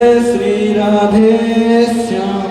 श्री राधे श्याम।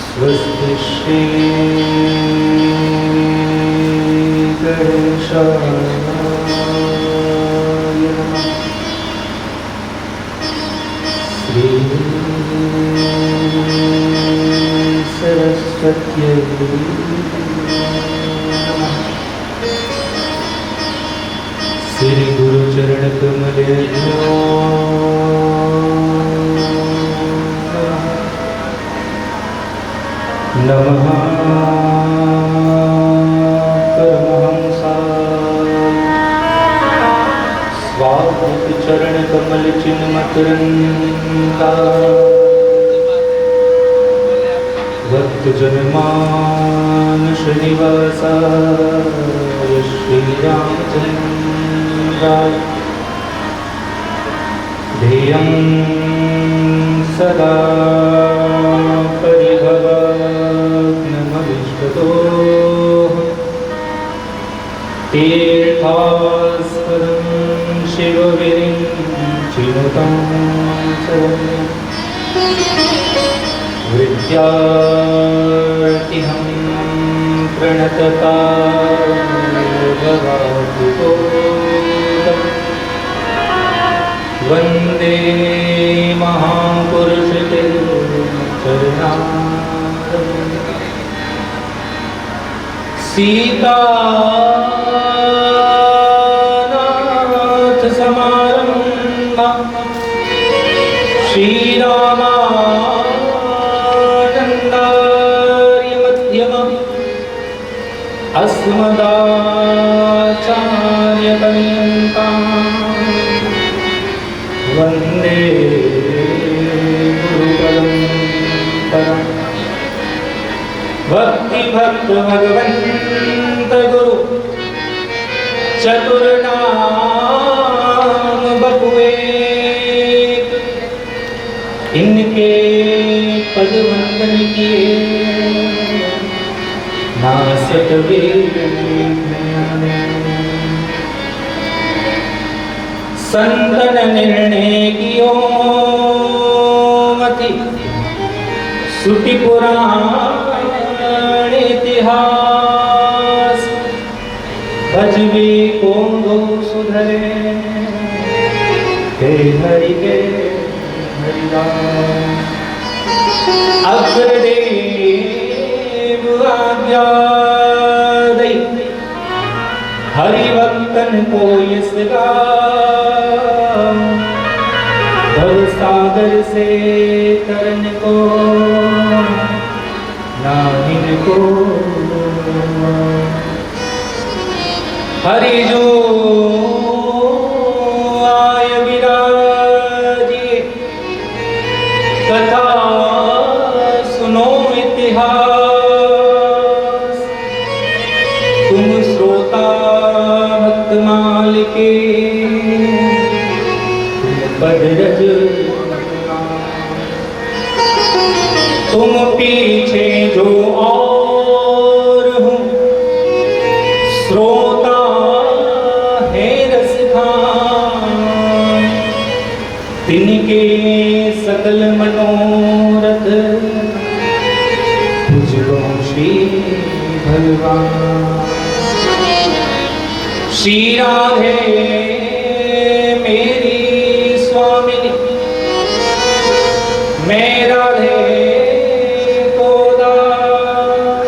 स्वस्ति श्री गणेशाय नमः। श्री सरस्वत्यै नमः। श्री गुरुचरण कमलेभ्यो नमः। परमहंसाय स्वागत चरण कमल चिन्ह मकरंदा भक्त जनमानस निवासाय श्री रामचंद्राय ध्येयं सदा तीर्थास्पदं शिवविरिञ्चिनुतं शरण्यं विद्यार्थिहं प्रणतपाववादितोदं वन्दे महापुरुषते चरणारविन्दं। सीतानाथ समारंभा श्रीरामानन्दार्य मध्यमम् अस्मदाचार्यपर्यन्तां वन्दे गुरुपरम्पराम्। भक्ति भक्त भगवंत गुरु चतुर्नाम बपुए इनके पद वंदन किए नासत वेद संतन निर्णय कियो मति श्रुति पुराण इतिहास भजबे कोंगो सुधरे हे हरि के हरिदास। अग्रदेव आज्ञा दई हरिभक्तन को यस गा भव सागर से तरन को नाहिन को हरि जो आय विराजिए कथा सुनो इतिहास तुम श्रोता भक्त माल के बदरज तुम पीछे जो और हूँ श्रोता है रसखान तिनके सकल मनोरथ तुझको श्री भगवान श्री राधे मेरी स्वामिनी मैं राधे को दास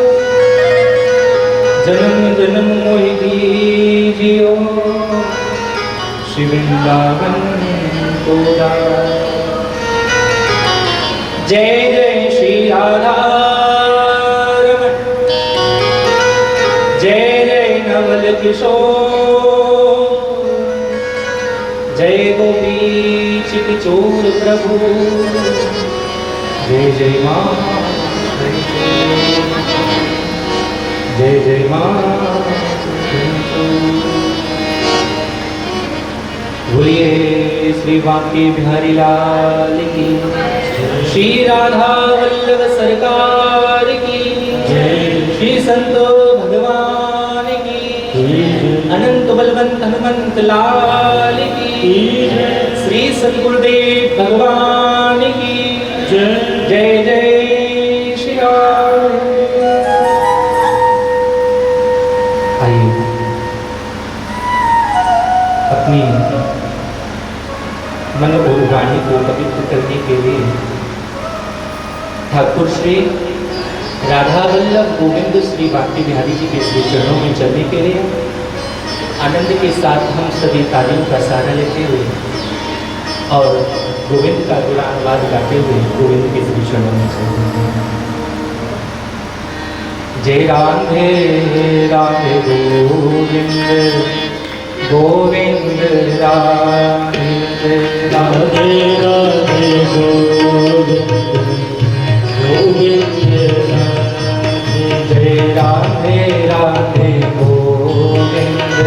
जन्म जन्म मोहि दीजियो श्री वृंदावन को दास जय जय श्री राधा रमण जय जय नवल किशोर जय गोपी चितचोर प्रभु जय जय माँ जय जय माँ बोलिए श्री बांके बिहारी लाल की श्री राधा वल्लभ सरकार की जय श्री संत भगवान की अनंत बलवंत हनुमंत लाल की श्री सद्गुरुदेव भगवान की जय जय जय श्री राम। आइए अपनी मन और वाणी को पवित्र करने के लिए ठाकुर श्री राधा वल्लभ गोविंद श्री बांके बिहारी जी के श्री चरणों में चलने के लिए आनंद के साथ हम सभी तालियों का सहारा लेते हुए और गोविंद का गुणानुवाद गाते हुए गोविंद के श्री चरणों में चलते हैं। जय राधे राधे गोविंद गोविंद राधे राधे राधे गोविंद गोविंद जय राधे राधे गोविंद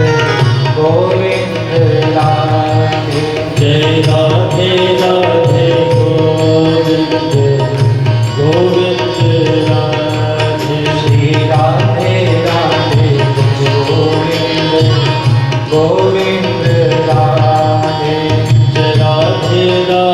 गोविंद राधे जय राधे राधे गोविंद गोविंद राधे श्री राधे राधे गोविंद गोविंद राधे जय राधे राधे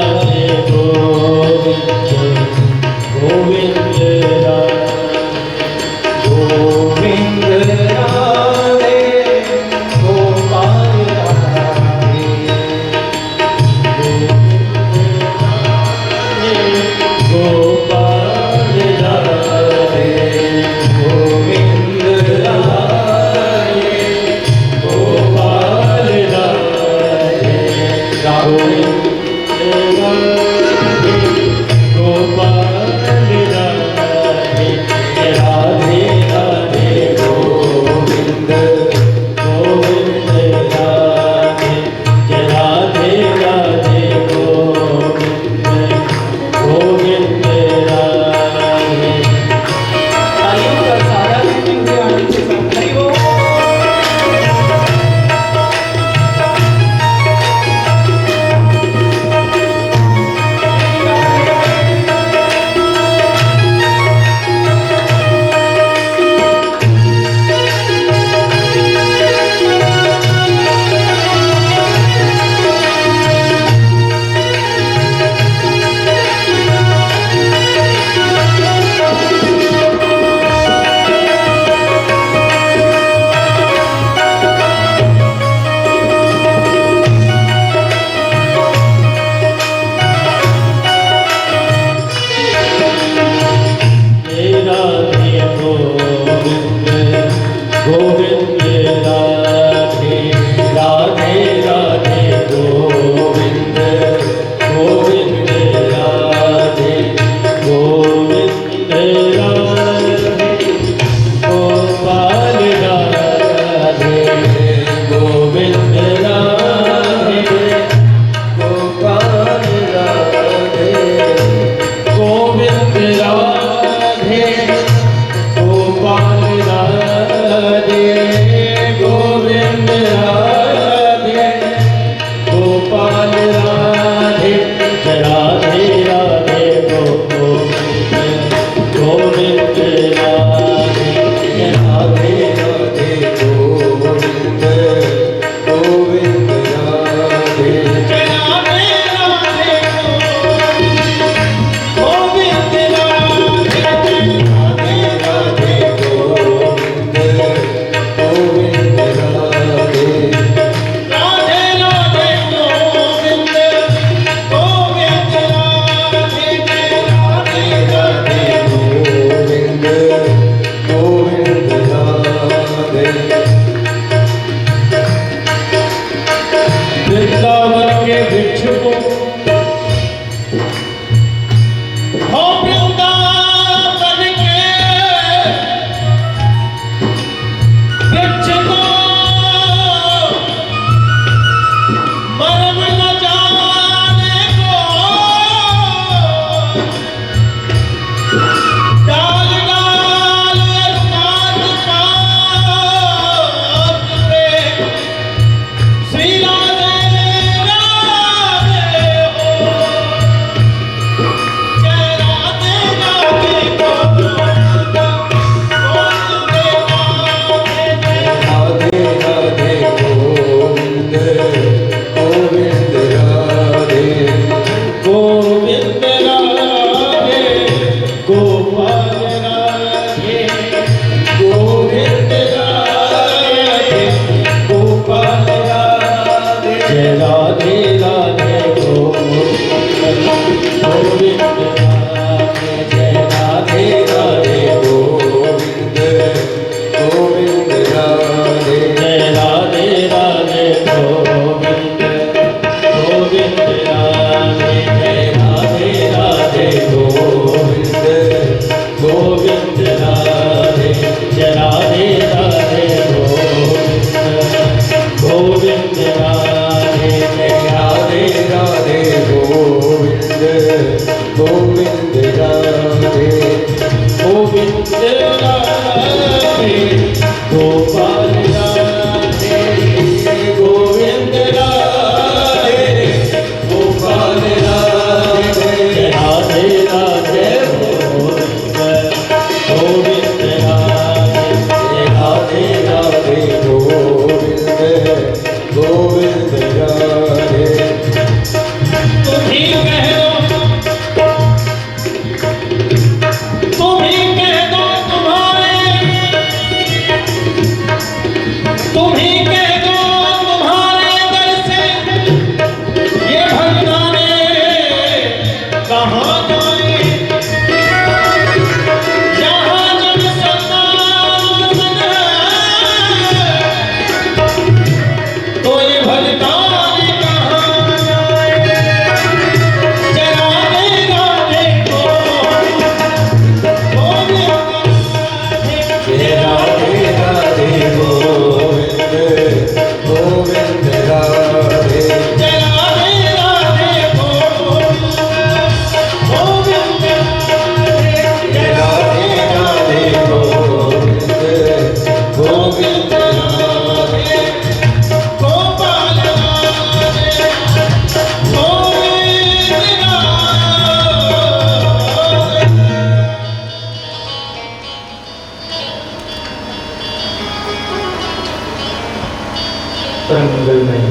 परम मंगलमय,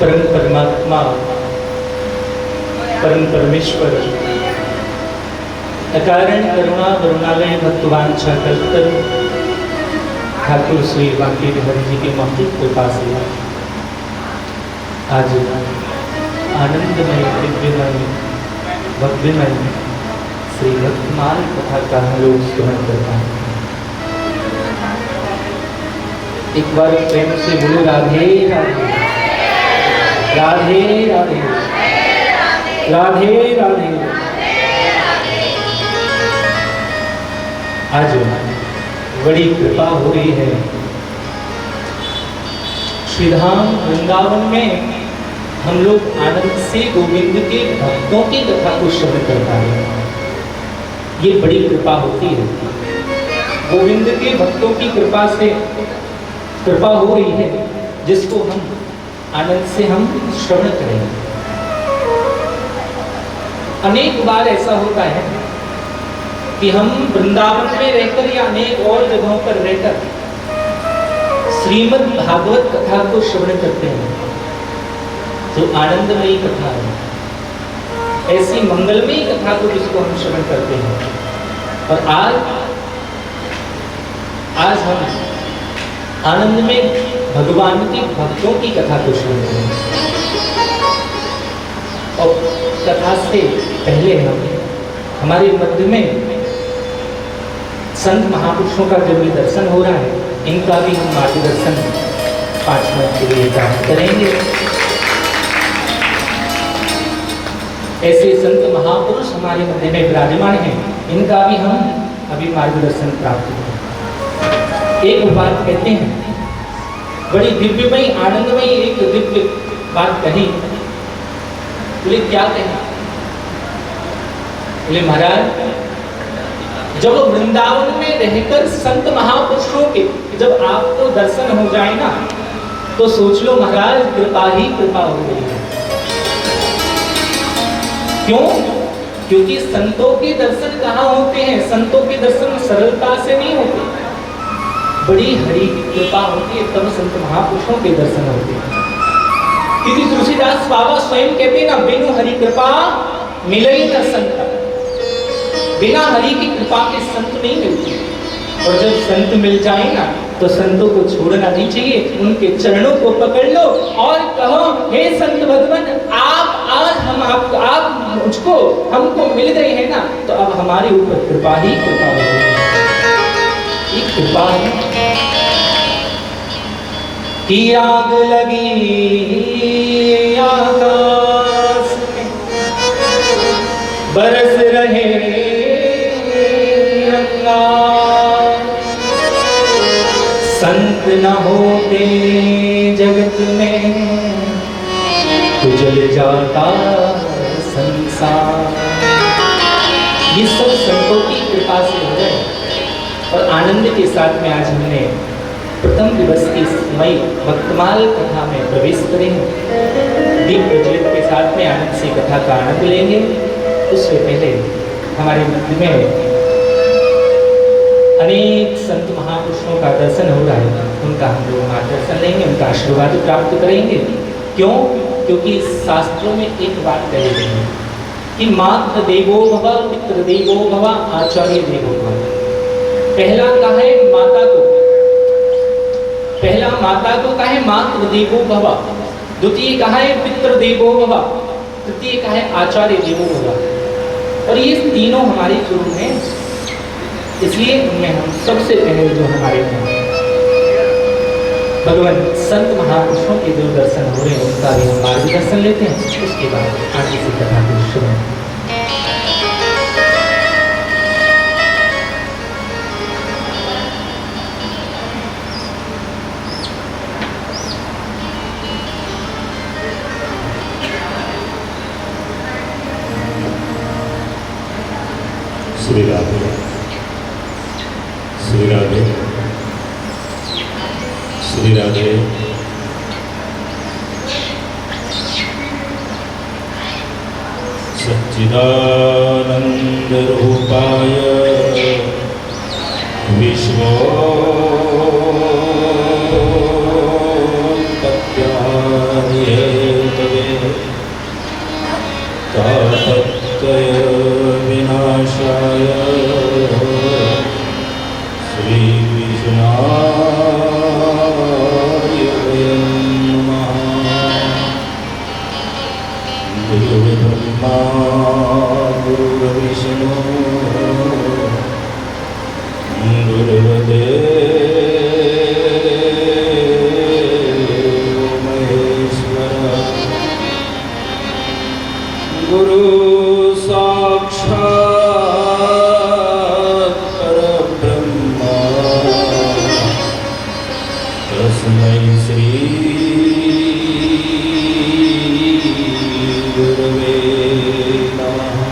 परम परमात्मा, परम परमेश्वर, अकारण करुणा वरुणालय भक्तवांछा कल्पतरु ठाकुर श्री बांके बिहारी जी के महत्व कृपा से आज आनंदमय दिव्यमय भव्यमय श्री भक्तमाल कथा का हम लोग स्मरण करते हैं। एक बार प्रेम से बोलो राधे राधे राधे राधे राधे राधे। आज बड़ी कृपा हो रही है, श्रीधाम वृंदावन में हम लोग आनंद से गोविंद के भक्तों की कथा को श्रवण करता है। ये बड़ी कृपा होती है, गोविंद के भक्तों की कृपा से कृपा हो रही है, जिसको हम आनंद से हम श्रवण करेंगे। अनेक बार ऐसा होता है कि हम वृंदावन में रहकर या अनेक और जगहों पर रहकर श्रीमद् भागवत कथा को श्रवण करते हैं, जो आनंदमयी कथा है, ऐसी मंगलमयी कथा को जिसको हम श्रवण करते हैं। और आज हम आनंद में भगवान के भक्तों की कथा को सुनते हैं। और कथा से पहले हमारे मध्य में संत महापुरुषों का जब भी दर्शन हो रहा है, इनका भी हम मार्गदर्शन 5 मिनट के लिए प्राप्त करेंगे। ऐसे संत महापुरुष हमारे मध्य में विराजमान हैं, इनका भी हम अभी मार्गदर्शन प्राप्त करेंगे। एक बात कहते हैं, बड़ी दिव्यमयी आनंदमयी एक दिव्य बात कही। बोले क्या कही? बोले महाराज, जब वृंदावन में रहकर संत महापुरुषों के जब आपको दर्शन हो जाए ना, तो सोच लो महाराज कृपा ही कृपा हो गई है। क्यों? क्योंकि संतों के दर्शन कहाँ होते हैं? संतों के दर्शन सरलता से नहीं होते, बड़ी हरि की कृपा होती है, तब संत महापुरुषों के दर्शन होते हैं। क्योंकि तुलसीदास बाबा स्वयं कहते हैं ना, बिनु हरि कृपा मिले ही न संत। बिना हरि की कृपा के संत नहीं मिलते। और जब संत मिल जाए ना, तो संतों को छोड़ना नहीं चाहिए, उनके चरणों को पकड़ लो और कहो, हे संत भगवान, आप आज हम आप मुझको हमको मिल गए हैं ना, तो अब हमारे ऊपर कृपा ही कृपा होगी। ये कृपा है कि आग लगी आकाश में, बरस रहे अंगार, संत न होते जगत में तो जल जाता संसार। ये सब संतों की कृपा से हो जाए। और आनंद के साथ में आज हमने प्रथम दिवस की मई भक्तमाल कथा में प्रवेश करेंगे। दीप प्रज्वलित के साथ में आनंद से कथा का आनंद लेंगे। उससे पहले हमारे मध्य में अनेक संत महापुरुषों का दर्शन हो रहा है, उनका हम लोग मार्गदर्शन लेंगे, उनका आशीर्वाद प्राप्त करेंगे। क्यों? क्योंकि शास्त्रों में एक बात कही गई है कि मातृ देवो भव, पितृ देवो भव, आचार्य देवो भव। पहला कहा है माता को, पहला माता को कहा है मातृ देवो भव, द्वितीय कहा है पितृ देवो भव, तृतीय कहा है आचार्य देवो भव। और ये तीनों हमारे गुरु हैं, इसलिए उनमें हम सबसे पहले जो हमारे भगवान संत महापुरुषों के जो दर्शन हो रहे हैं उनका भी हम मार्गदर्शन लेते हैं। उसके बाद आगे से कथा को शुरू। श्री राधे, श्री राधे, श्री राधे। सच्चिदानंद रूपाय विश्वोत्पत्त्यादि हेतवे तापत्रय विनाशाय श्री कृष्णाय नमः। गुरुर्ब्रह्मा गुरुर्विष्णु गुरुर्देवो महेश्वरः, गुरु साक्षात् परब्रह्म तस्मै श्री गुरवे नमः।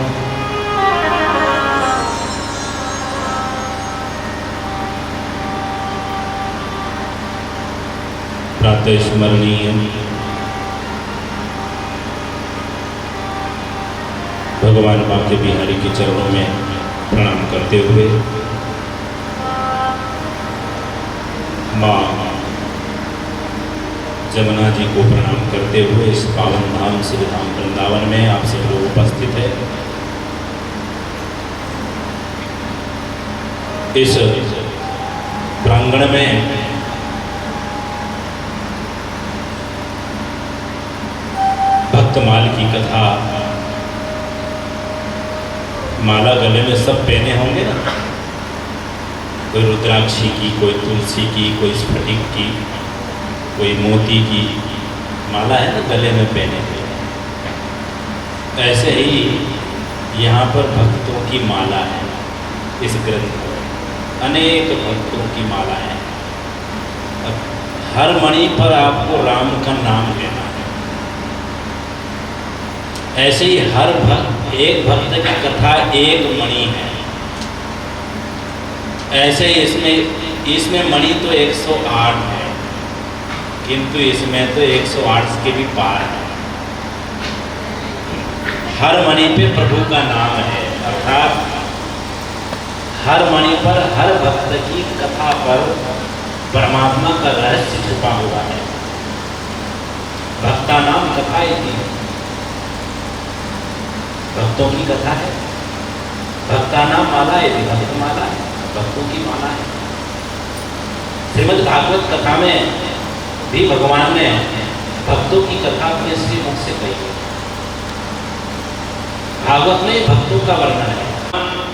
प्रातः स्मरणीय भगवान बांके बिहारी के चरणों में प्रणाम करते हुए माँ जमुना जी को प्रणाम करते हुए इस पावन धाम श्री धाम वृंदावन में आप सब लोग उपस्थित है। इस प्रांगण में भक्तमाल की कथा, माला गले में सब पहने होंगे ना, कोई रुद्राक्षी की, कोई तुलसी की, कोई स्फटिक की, कोई मोती की माला है ना गले में पहने हुए। ऐसे ही यहाँ पर भक्तों की माला है। इस ग्रंथ पर अनेक भक्तों की माला है। हर मणि पर आपको राम का नाम लेना है। ऐसे ही हर भक्त, एक भक्त की कथा एक मणि है। ऐसे ही इसमें मणि तो 108 है, किंतु इसमें तो 108 के भी पार है। हर मणि पे प्रभु का नाम है, अर्थात हर मणि पर, हर भक्त की कथा पर परमात्मा का रहस्य छुपा हुआ है। भक्ता नाम कथा ही भक्तों की कथा है। भक्ता नाम माला है, भक्त माला है, भक्तों की माला है। श्रीमद् भागवत कथा में भी भगवान ने भक्तों की कथा अपने श्रीमुख से कही है। भागवत में भक्तों का वर्णन है।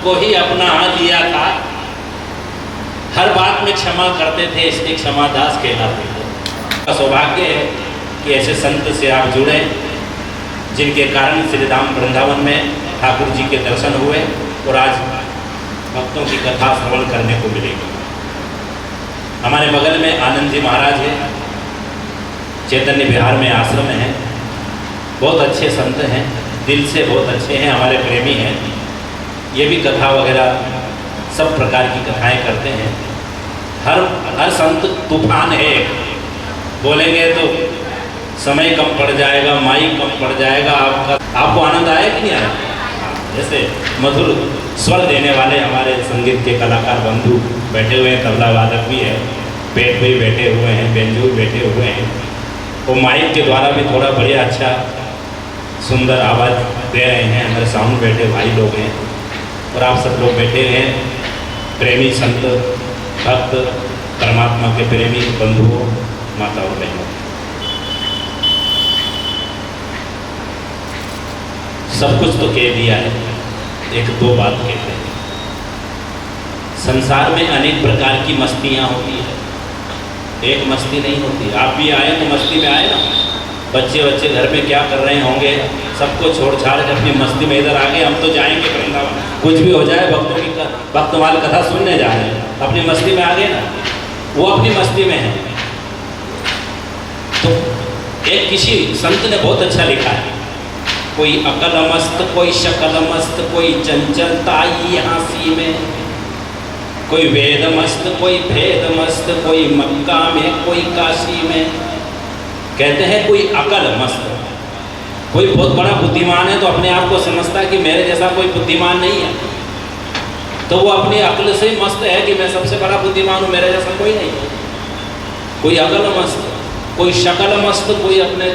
को ही अपना दिया था, हर बात में क्षमा करते थे, इसलिए क्षमा दास कहलाते थे। सौभाग्य है कि ऐसे संत से आप जुड़े, जिनके कारण श्री राम वृंदावन में ठाकुर जी के दर्शन हुए और आज भक्तों की कथा श्रवण करने को मिलेगी। हमारे बगल में आनंद जी महाराज है, चैतन्य विहार में आश्रम है, बहुत अच्छे संत हैं, दिल से बहुत अच्छे हैं, हमारे प्रेमी हैं। ये भी कथा वगैरह सब प्रकार की कथाएं करते हैं। हर संत तूफान है, बोलेंगे तो समय कम पड़ जाएगा, माइक कम पड़ जाएगा। आपको आनंद आया कि नहीं आया? जैसे मधुर स्वर देने वाले हमारे संगीत के कलाकार बंधु बैठे हुए हैं, तबला वादक भी है, पेट भी बैठे हुए हैं, बेंजू भी बैठे हुए हैं। वो माइक के द्वारा भी थोड़ा बढ़िया अच्छा सुंदर आवाज़ दे रहे हैं। हमारे साउंड बैठे भाई लोग हैं और आप सब लोग बैठे हैं, प्रेमी संत भक्त परमात्मा के प्रेमी बंधुओं, माता और बहनों। सब कुछ तो कह दिया है, एक दो बात कहते हैं। संसार में अनेक प्रकार की मस्तियाँ होती है, एक मस्ती नहीं होती। आप भी आए तो मस्ती में आए ना। बच्चे घर में क्या कर रहे होंगे, सबको छोड़ छाड़ के अपनी मस्ती में इधर आ गए। हम तो जाएंगे वृंदावन, कुछ भी हो जाए, भक्तों की भक्तवाल कथा सुनने जा रहे हैं, अपनी मस्ती में आ गए ना। वो अपनी मस्ती में है। तो एक किसी संत ने बहुत अच्छा लिखा है, कोई अकल मस्त, कोई शकल मस्त, कोई चंचलता हांसी में, कोई वेद मस्त, कोई भेद मस्त, कोई मक्का में, कोई काशी में। कहते हैं कोई अकल मस्त, कोई बहुत बड़ा बुद्धिमान है तो अपने आप को समझता है कि मेरे जैसा कोई बुद्धिमान नहीं है, तो वो अपनी अकल से मस्त है कि मैं सबसे बड़ा बुद्धिमान हूँ, मेरे जैसा कोई नहीं है। कोई अकल मस्त, कोई शकल मस्त, कोई अपने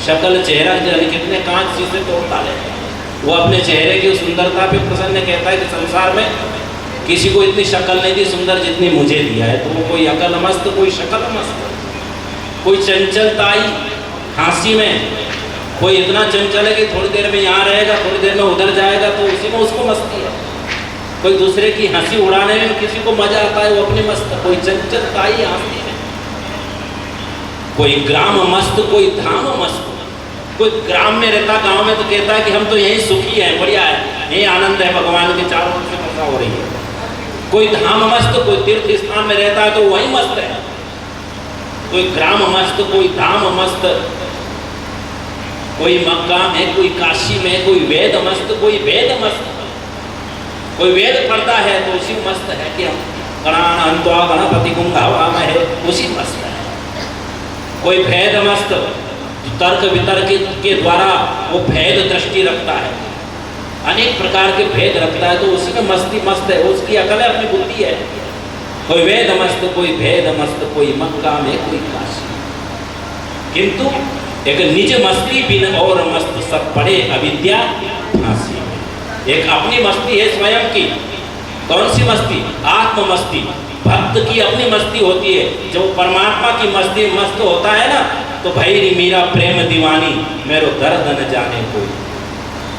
शक्ल चेहरा कितने कांच चीज़ें तोड़ता है, वो अपने चेहरे की सुंदरता पे प्रसन्न कहता है कि संसार में किसी को इतनी शक्ल नहीं दी सुंदर जितनी मुझे दिया है। तो वो कोई अकल मस्त, कोई शकल मस्त, कोई चंचलताई हांसी में, कोई इतना चंचल है कि थोड़ी देर में यहाँ रहेगा, थोड़ी देर में उधर जाएगा, तो उसी में उसको मस्ती है। कोई दूसरे की हंसी उड़ाने में किसी को मजा आता है, वो अपनी मस्त। कोई चंचलताई हांसी में, कोई ग्राम मस्त, कोई धाम मस्त। कोई ग्राम में रहता, गांव में तो कहता है कि हम तो यहीं सुखी हैं, बढ़िया है, यही आनंद है, भगवान के चारों ओर से वर्षा हो रही है। कोई धाम मस्त, कोई तीर्थ स्थान में रहता है तो वही मस्त है। कोई ग्राम मस्त, कोई धाम मस्त, कोई मक्का में, कोई काशी में, कोई वेद मस्त, कोई वेद मस्त। कोई वेद पढ़ता है तो उसी मस्त है कि हम गणान्त्वा गणपति गुंगावामहे, उसी मस्त है। कोई भेद मस्त, तर्क वितर्क के द्वारा वो भेद दृष्टि रखता है, अनेक प्रकार के भेद रखता है, तो उसी में मस्ती मस्त है, उसकी अकल है, अपनी बुद्धि है। कोई वेद मस्त, कोई भेद मस्त, कोई मक्का में, कोई काशी। किंतु एक निज मस्ती बिन और मस्त सब पड़े अविद्या फांसी। एक अपनी मस्ती है स्वयं की। कौन सी मस्ती? आत्म मस्ती। भक्त की अपनी मस्ती होती है। जब परमात्मा की मस्ती मस्त होता है ना, तो भाई मेरा प्रेम दीवानी, मेरो दर्द न जाने कोई।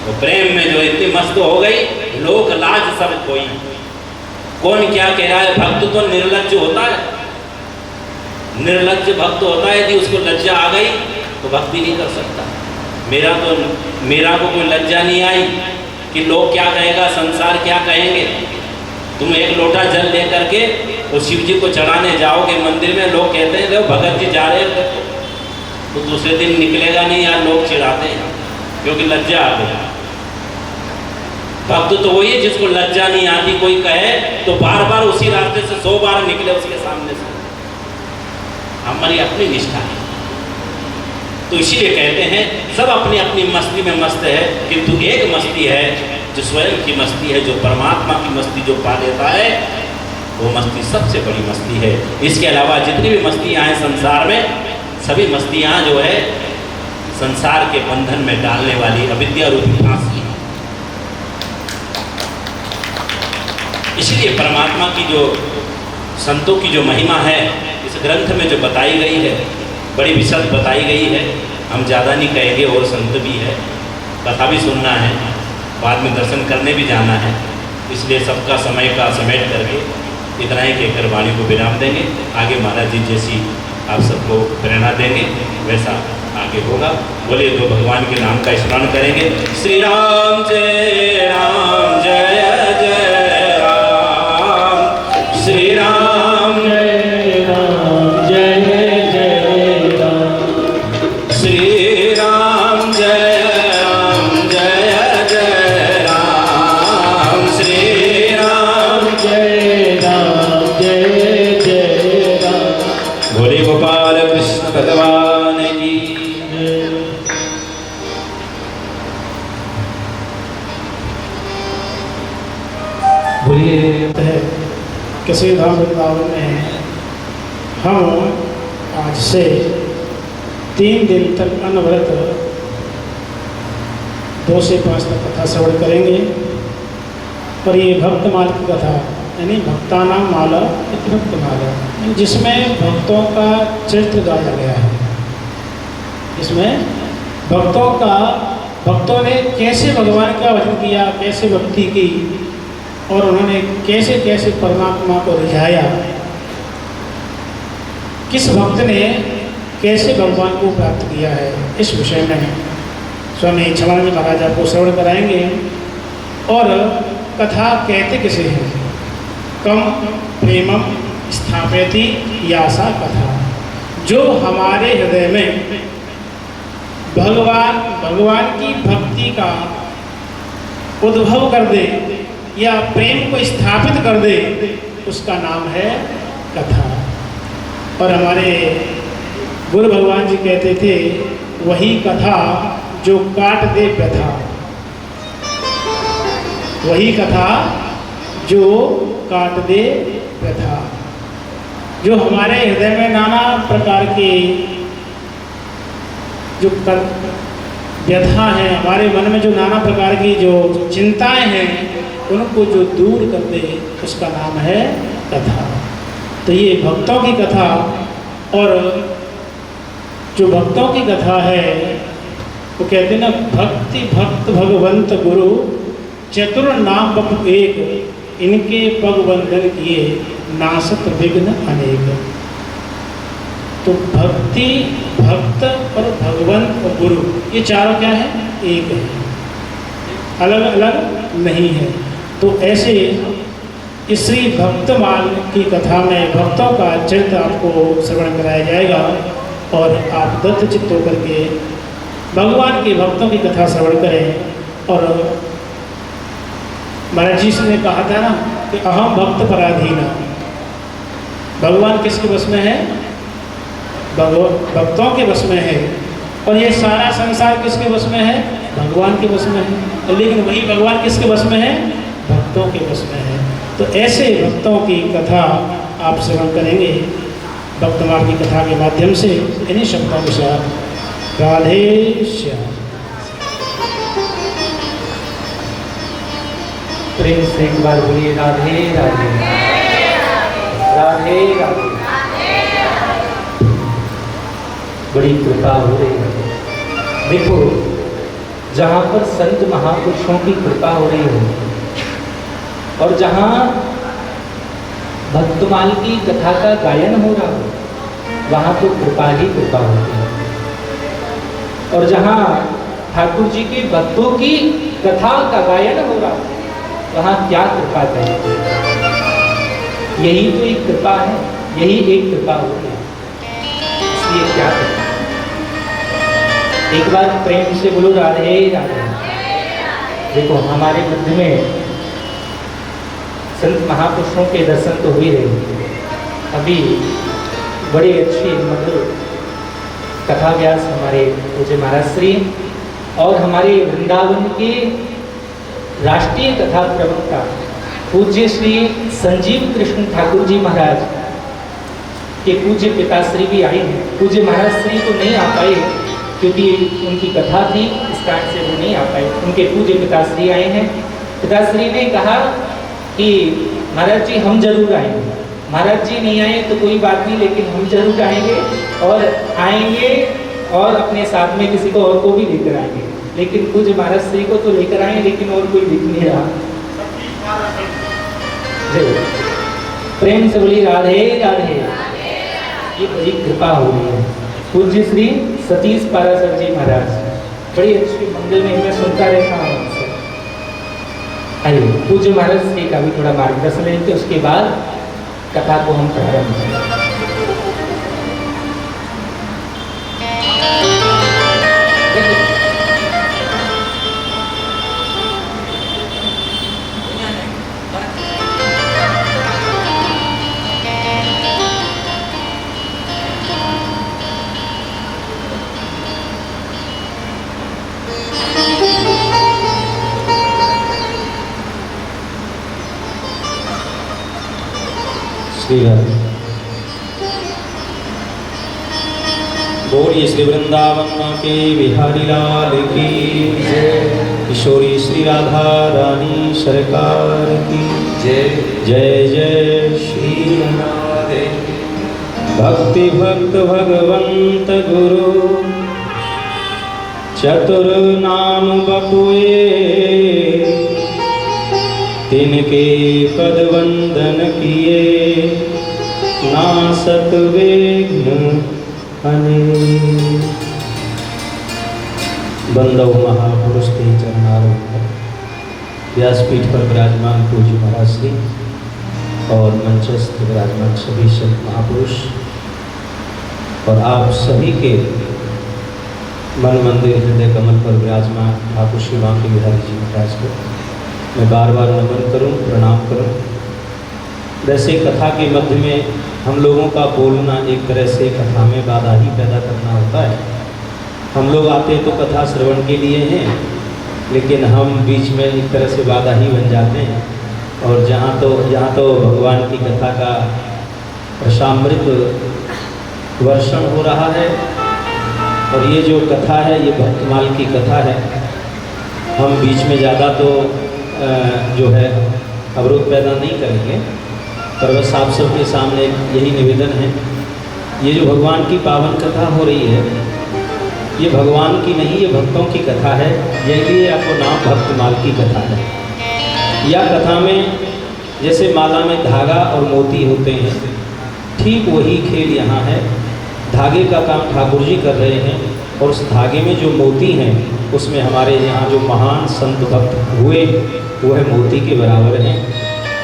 तो प्रेम में जो इतनी मस्त हो गई, लोक लाज सब कोई। कौन क्या कह रहा है? भक्त तो निर्लज्ज होता है, निर्लज्ज भक्त होता है। यदि उसको लज्जा आ गई तो भक्ति नहीं कर सकता। मेरा को कोई लज्जा नहीं आई कि लोग क्या कहेगा, संसार क्या कहेंगे। तुम एक लोटा जल लेकर के और शिव जी को चढ़ाने जाओगे मंदिर में, लोग कहते हैं देखो भगत जी जा रहे हैं, तो दूसरे दिन निकलेगा नहीं यार, लोग चिढ़ाते हैं क्योंकि लज्जा आ गई। भक्त तो वही है जिसको लज्जा नहीं आती, कोई कहे तो बार बार उसी रास्ते से 100 बार निकले उसके सामने से। हमारी अपनी निष्ठा है। तो इसीलिए कहते हैं सब अपनी अपनी मस्ती में मस्त है, किंतु एक मस्ती है जो स्वयं की मस्ती है, जो परमात्मा की मस्ती जो पा लेता है, वो मस्ती सबसे बड़ी मस्ती है। इसके अलावा जितनी भी मस्तियाँ हैं संसार में, सभी मस्तियाँ जो है संसार के बंधन में डालने वाली अविद्या रूपी फांसी है। इसलिए परमात्मा की जो संतों की जो महिमा है इस ग्रंथ में जो बताई गई है, बड़ी विशद बताई गई है। हम ज़्यादा नहीं कहेंगे, और संत भी है, कथा भी सुनना है, बाद में दर्शन करने भी जाना है, इसलिए सबका समय का समेट करके इतना ही कहकर वाणी को विराम देंगे। आगे महाराज जी जैसी आप सबको प्रेरणा देंगे वैसा आगे होगा। बोलिए तो भगवान के नाम का स्मरण करेंगे। श्री राम जय जय राम, श्री राम जय राम जय जय राम, श्री राम जय जय राम, श्री राम जय राम जय जय राम। भोले गोपाल कृष्ण भगवान की। बोलिए किसी धाम वृंदावन में हम आज से 3 दिन तक अनवरत 2 से 5 तक कथा श्रवण करेंगे। और ये भक्तमाल की कथा यानी भक्तानां माला इति भक्तमाला, जिसमें भक्तों का चरित्र गाया गया है, इसमें भक्तों ने कैसे भगवान का भजन किया, कैसे भक्ति की और उन्होंने कैसे कैसे परमात्मा को रिझाया, किस भक्त ने कैसे भगवान को प्राप्त किया है, इस विषय में स्वामी छमानंद महाराज आपको श्रवण कराएंगे। और कथा कहते किसे हैं? कम प्रेमम स्थापयति यासा कथा, जो हमारे हृदय में भगवान की भक्ति का उद्भव कर दे या प्रेम को स्थापित कर दे, उसका नाम है कथा। और हमारे गुरु भगवान जी कहते थे, वही कथा जो काट दे व्यथा, वही कथा जो काट दे व्यथा। जो हमारे हृदय में नाना प्रकार के जो व्यथा हैं, हमारे मन में जो नाना प्रकार की जो चिंताएं हैं, उनको जो दूर कर दे, उसका नाम है कथा। तो ये भक्तों की कथा, और जो भक्तों की कथा है वो कहते हैं ना, भक्ति भक्त भगवंत गुरु चतुर नाम बप एक, इनके पग बंधन किए नासत विघ्न अनेक। तो भक्ति भक्त और भगवंत और गुरु, ये चारों क्या है? एक है, अलग अलग नहीं है। तो ऐसे इस श्री भक्तमाल की कथा में भक्तों का चरित्र आपको श्रवण कराया जाएगा, और आप दत्त चित्त होकर के भगवान के भक्तों की कथा श्रवण करें। और महाराज जी ने कहा था ना कि अहम भक्त पराधीन, भगवान किसके बस में है? भक्तों के बस में है। और ये सारा संसार किसके बस में है? भगवान के बस में है। लेकिन वही भगवान किसके बस में है? भक्तों के बस में है। तो ऐसे भक्तों की कथा आप श्रवण करेंगे भक्तमाल की कथा के माध्यम से। इन्हीं शब्दों के साथ राधे श्याम। प्रेम से एक बार बोलिए राधे राधे राधे राधे। बड़ी कृपा हो रही है। देखो, जहाँ पर संत महापुरुषों की कृपा हो रही है और जहाँ भक्तमाल की कथा का गायन हो रहा हो, वहाँ तो कृपा ही कृपा होती है। और जहाँ ठाकुर जी के भक्तों की कथा का गायन हो रहा, वहाँ क्या कृपा करें? यही तो एक कृपा है, यही एक कृपा होती है। इसलिए क्या करें? एक बार प्रेम से बोलो राधे राधे। देखो, हमारे मध्य में संत महापुरुषों के दर्शन तो हो ही रहे। अभी बड़े अच्छे मधुर कथा व्यास हमारे पूज्य महाराज श्री और हमारे वृंदावन के राष्ट्रीय कथा प्रवक्ता पूज्य श्री संजीव कृष्ण ठाकुर जी महाराज के पूज्य पिताश्री भी आए हैं। पूज्य महाराज श्री तो नहीं आ पाए क्योंकि उनकी कथा थी, इस कारण से वो नहीं आ पाए। उनके पूज्य पिताश्री आए हैं। पिताश्री ने कहा कि महाराज जी हम जरूर आएंगे। महाराज जी नहीं आए तो कोई बात नहीं, लेकिन हम जरूर आएंगे और अपने साथ में किसी को और को भी लेकर आएंगे। लेकिन पूज्य महाराज श्री को तो लेकर आए, लेकिन और कोई दिख नहीं रहा। प्रेम से बोली राधे राधे। ये बड़ी कृपा हो रही है। पूज्य श्री सतीश पारासर जी महाराज, बड़ी अच्छी मंगल में मैं सुनता रहता हूँ उनसे। आइए पूज्य महाराज श्री का भी थोड़ा मार्गदर्शन लेते, उसके बाद कथा को हम प्रारंभ करें। बोलिए श्री वृंदावन के बिहारी लाल की जय, किशोरी श्री राधा रानी सरकार की जय। जय जय श्री राधे। भक्ति भक्त भगवंत गुरु चतुर नाम बपुए, तिनके पद वंदन किए नासत विघ्न अनेक। बंदव महापुरुष के चरणारों व्यासपीठ पर विराजमान पूज्य महाराज श्री और मंचस्थ विराजमान सभी संत महापुरुष और आप सभी के मन मंदिर हृदय कमल पर विराजमान ठाकुर श्री बांके बिहारी जी महाराज को मैं बार बार नमन करूं, प्रणाम करूं। वैसे कथा के मध्य में हम लोगों का बोलना एक तरह से कथा में बाधा ही पैदा करना होता है। हम लोग आते तो कथा श्रवण के लिए हैं, लेकिन हम बीच में एक तरह से बाधा ही बन जाते हैं। और जहाँ तो भगवान की कथा का रसामृत वर्षण हो रहा है, और ये जो कथा है ये भक्तमाल की कथा है। हम बीच में ज़्यादा तो जो है अवरोध पैदा नहीं करेंगे, पर बस आप सबके सामने यही निवेदन है। ये जो भगवान की पावन कथा हो रही है, ये भगवान की नहीं, ये भक्तों की कथा है। यही आपको नाम भक्तमाल की कथा है। यह कथा में जैसे माला में धागा और मोती होते हैं, ठीक वही खेल यहाँ है। धागे का काम ठाकुर जी कर रहे हैं, और उस धागे में जो मोती हैं उसमें हमारे यहाँ जो महान संत भक्त हुए वह मोती के बराबर हैं।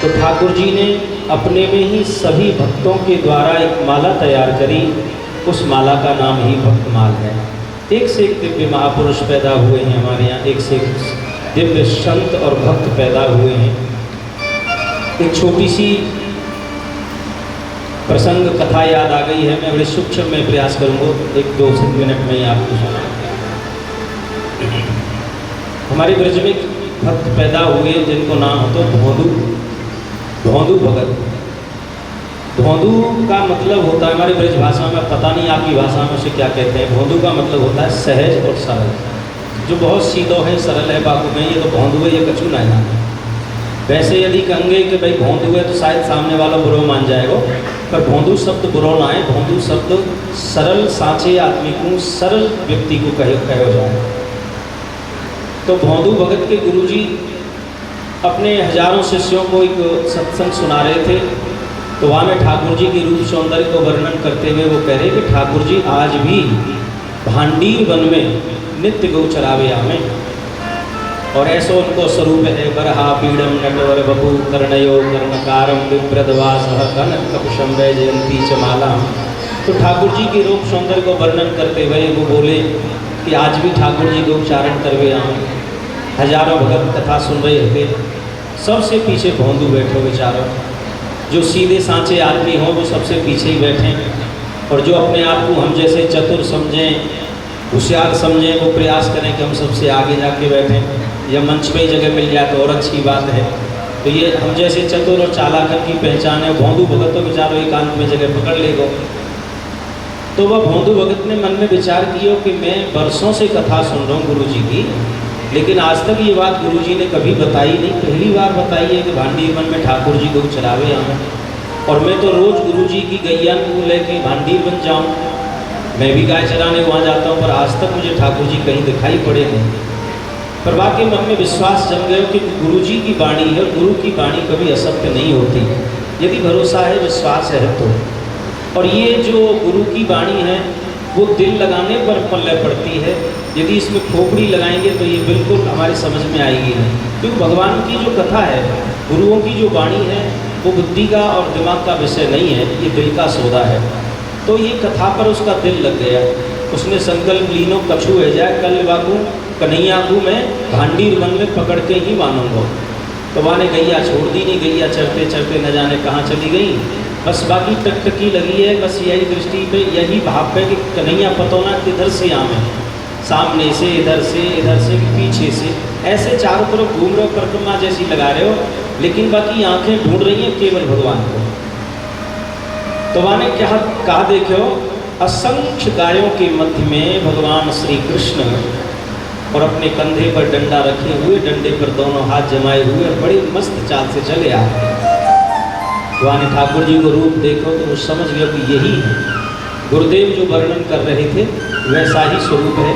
तो ठाकुर जी ने अपने में ही सभी भक्तों के द्वारा एक माला तैयार करी, उस माला का नाम ही भक्तमाल है। एक से एक दिव्य महापुरुष पैदा हुए हैं हमारे यहाँ, एक से एक दिव्य संत और भक्त पैदा हुए हैं। एक छोटी सी प्रसंग कथा याद आ गई है, मैं बड़े सूक्ष्म में प्रयास करूँगा 1-2 मिनट में ही आपको सुना। हमारे ब्रज में भक्त पैदा हुए जिनको नाम हो तो भोंदू भगत। भोंदू का मतलब होता है हमारी ब्रज भाषा में, पता नहीं आपकी भाषा में उसे क्या कहते हैं। भोंदू का मतलब होता है सहज और सरल, जो बहुत सीधो है सरल है। बाबू में ये तो भोंदू है, ये कछु ना है। वैसे यदि कहेंगे कि भाई भोंदू है तो शायद सामने वाला बुरो मान जाएगा, पर भोंदू शब्द बुरो ना है। भोंदू शब्द सरल साँचे आदमी को, सरल व्यक्ति को कहो जाए। तो भोंदू भगत के गुरुजी अपने हजारों शिष्यों को एक सत्संग सुना रहे थे। तो वहाँ में ठाकुर जी की रूप सौंदर्य को वर्णन करते हुए वो कह रहे कि ठाकुर जी आज भी भांडीर वन में नित्य गौ चरावे आवे, और ऐसा उनको स्वरूप है। बरहा पीड़म नटवर बपू कर्णयो कर्णकारम विप्रदवास कनक कपुषम वैजयंती चमाला। तो ठाकुर जी के रूप सौंदर्य को वर्णन करते हुए वो बोले कि आज भी ठाकुर जी गौचारण करवे आए। हजारों भगत कथा सुन रहे थे, सबसे पीछे भोंदू बैठे बेचारों। जो सीधे सांचे आदमी हों वो सबसे पीछे ही बैठे, और जो अपने आप को हम जैसे चतुर समझें, होशियार समझें, वो प्रयास करें कि हम सबसे आगे जाके बैठें या मंच में ही जगह मिल जाए तो और अच्छी बात है। तो ये हम जैसे चतुर और चालाकन की पहचान है। भोंदू भगत तो बेचारों एकांत में जगह पकड़ लेगा। तो वह भोंदू भगत ने मन में विचार किया कि मैं वर्षों से कथा सुन रहा हूँ गुरु जी की, लेकिन आज तक ये बात गुरु जी ने कभी बताई नहीं। पहली बार बताई है कि भांडीर वन में ठाकुर जी गौ चरावे आऊँ, और मैं तो रोज़ गुरु जी की गैया को लेके भांडीर वन जाऊँ। मैं भी गाय चराने वहाँ जाता हूँ, पर आज तक मुझे ठाकुर जी कहीं दिखाई पड़े नहीं। पर वाकई मन में विश्वास जम गया कि गुरु जी की वाणी है, गुरु की वाणी कभी असत्य नहीं होती, यदि भरोसा है, विश्वास है तो। और ये जो गुरु की वाणी है वो दिल लगाने पर पल्ले पड़ती है, यदि इसमें खोपड़ी लगाएंगे तो ये बिल्कुल हमारी समझ में आएगी नहीं। क्योंकि भगवान की जो कथा है, गुरुओं की जो वाणी है, वो बुद्धि का और दिमाग का विषय नहीं है, ये दिल का सौदा है। तो ये कथा पर उसका दिल लग गया, उसने संकल्प लीनो कछु है जाए कल बाकू कन्हैया को मैं भांडी वन में पकड़ के ही मानूंगा। तो वहाँ ने गैया छोड़ दी नहीं, गैया चढ़ते चढ़ते न जाने कहाँ चली गई, बस बाकी टकटकी लगी है, बस यही दृष्टि पे, यही भाव पे कि कन्हैया पतोना किधर से आवे, सामने से, इधर से कि पीछे से, ऐसे चारों तरफ घूम रहे हो, परिक्रमा जैसी लगा रहे हो, लेकिन बाकी आंखें ढूंढ रही हैं केवल भगवान को। तो वहाँ ने क्या कहा, देखो असंख्य गायों के मध्य में भगवान श्री कृष्ण और अपने कंधे पर डंडा रखे हुए, डंडे पर दोनों हाथ जमाए हुए बड़ी मस्त चाल से चले आते हैं। वहाँ ने ठाकुर जी को रूप देखो तो वो समझ गया कि यही है गुरुदेव जो वर्णन कर रहे थे, वैसा ही स्वरूप है।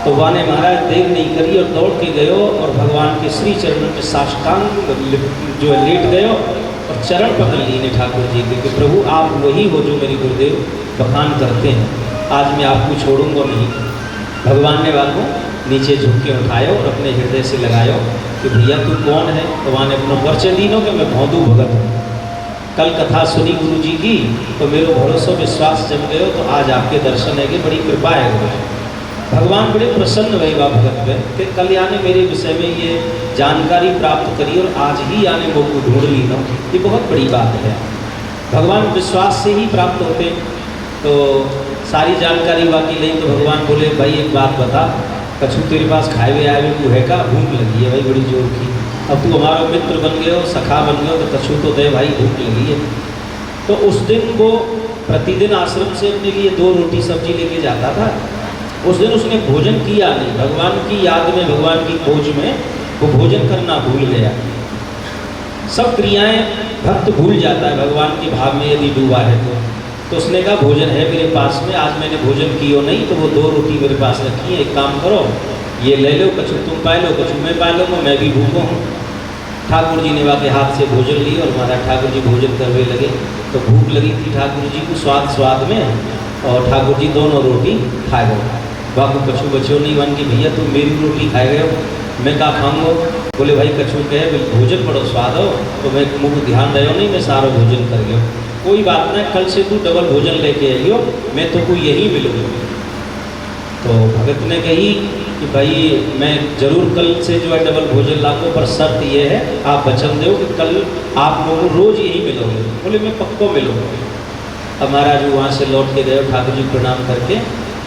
तो वहाँ ने महाराज देर नहीं करी और दौड़ के गयो और भगवान के श्री चरणों में साष्टांग जो है लेट गयो और चरण पकड़ लिए ने ठाकुर जी के कि प्रभु आप वही हो जो मेरे गुरुदेव बखान करते हैं, आज मैं आपको छोड़ूंगा नहीं। भगवान ने बात नीचे झुक के उठायो और अपने हृदय से लगायो कि भैया तू कौन है। तो वहाँ ने अपना परिचय दीनो कि मैं भौंदू भगत हूँ। कल कथा सुनी गुरु जी की तो मेरे भरोसा विश्वास जम गयो, तो आज आपके दर्शन है कि बड़ी कृपा है गुरु। भगवान बड़े प्रसन्न हुए बा भगत में कि कल यानी मेरे विषय में ये जानकारी प्राप्त करी और आज ही यानी वो को ढूंढ ली ना, ये बहुत बड़ी बात है। भगवान विश्वास से ही प्राप्त होते। तो सारी जानकारी बाकी नहीं, तो भगवान बोले भाई एक बात बता, कछु तेरे पास खाए हुए आए हुए है का, भूख लगी है भाई बड़ी जोर की, अब तू हमारा मित्र बन गए हो, सखा बन गए हो, तो कछु तो दे भाई, भूख लगी है। तो उस दिन वो प्रतिदिन आश्रम से अपने लिए 2 रोटी सब्जी लेके जाता था। उस दिन उसने भोजन किया नहीं, भगवान की याद में, भगवान की खोज में वो भोजन करना भूल गया। सब क्रियाएं भक्त भूल जाता है भगवान के भाव में यदि डूबा है तो उसने कहा भोजन है मेरे पास में, आज मैंने भोजन किया नहीं, तो वो 2 रोटी मेरे पास रखी है, एक काम करो ये ले लो, कछु तुम पा लो, कछु मैं पा लूँगा, मैं भी भूखा हूँ। ठाकुर जी ने वाके हाथ से भोजन ली और महाराज ठाकुर जी भोजन करने लगे। तो भूख लगी थी ठाकुर जी को स्वाद में, और ठाकुर जी दोनों रोटी खा गए। बाबू कछु बच्चों नहीं बन की भैया तुम मेरी रोटी खाए गए हो, मैं कहा खाऊंगा। बोले भाई कछु कहे भोजन बड़ो स्वाद हो, तो मैं मुँह को ध्यान रहो नहीं, मैं सारा भोजन कर गया। कोई बात नहीं, कल से तू डबल भोजन लेके आइयो, मैं तो को यही मिलूँगा। तो भगत ने कही कि भाई मैं जरूर कल से जो है डबल भोजन लाऊंगा, पर शर्त ये है आप वचन दो कि कल आप लोगों रोज़ यही मिलोगे। बोले मैं पक्को मिलूँगा। अब महाराज वहाँ से लौट के गए, ठाकुर जी प्रणाम करके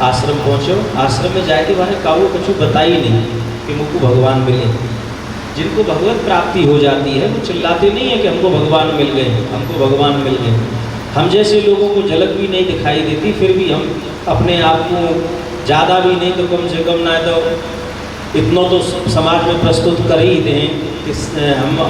आश्रम पहुँचो। आश्रम में जाके वहाँ काऊ कछु बताई नहीं कि मुझको भगवान मिले। जिनको भगवत प्राप्ति हो जाती है वो चिल्लाते नहीं है कि हमको भगवान मिल गए, हमको भगवान मिल गए। हम जैसे लोगों को झलक भी नहीं दिखाई देती, फिर भी हम अपने आप को ज़्यादा भी नहीं तो कम से कम ना तो इतना तो समाज में प्रस्तुत कर ही दें कि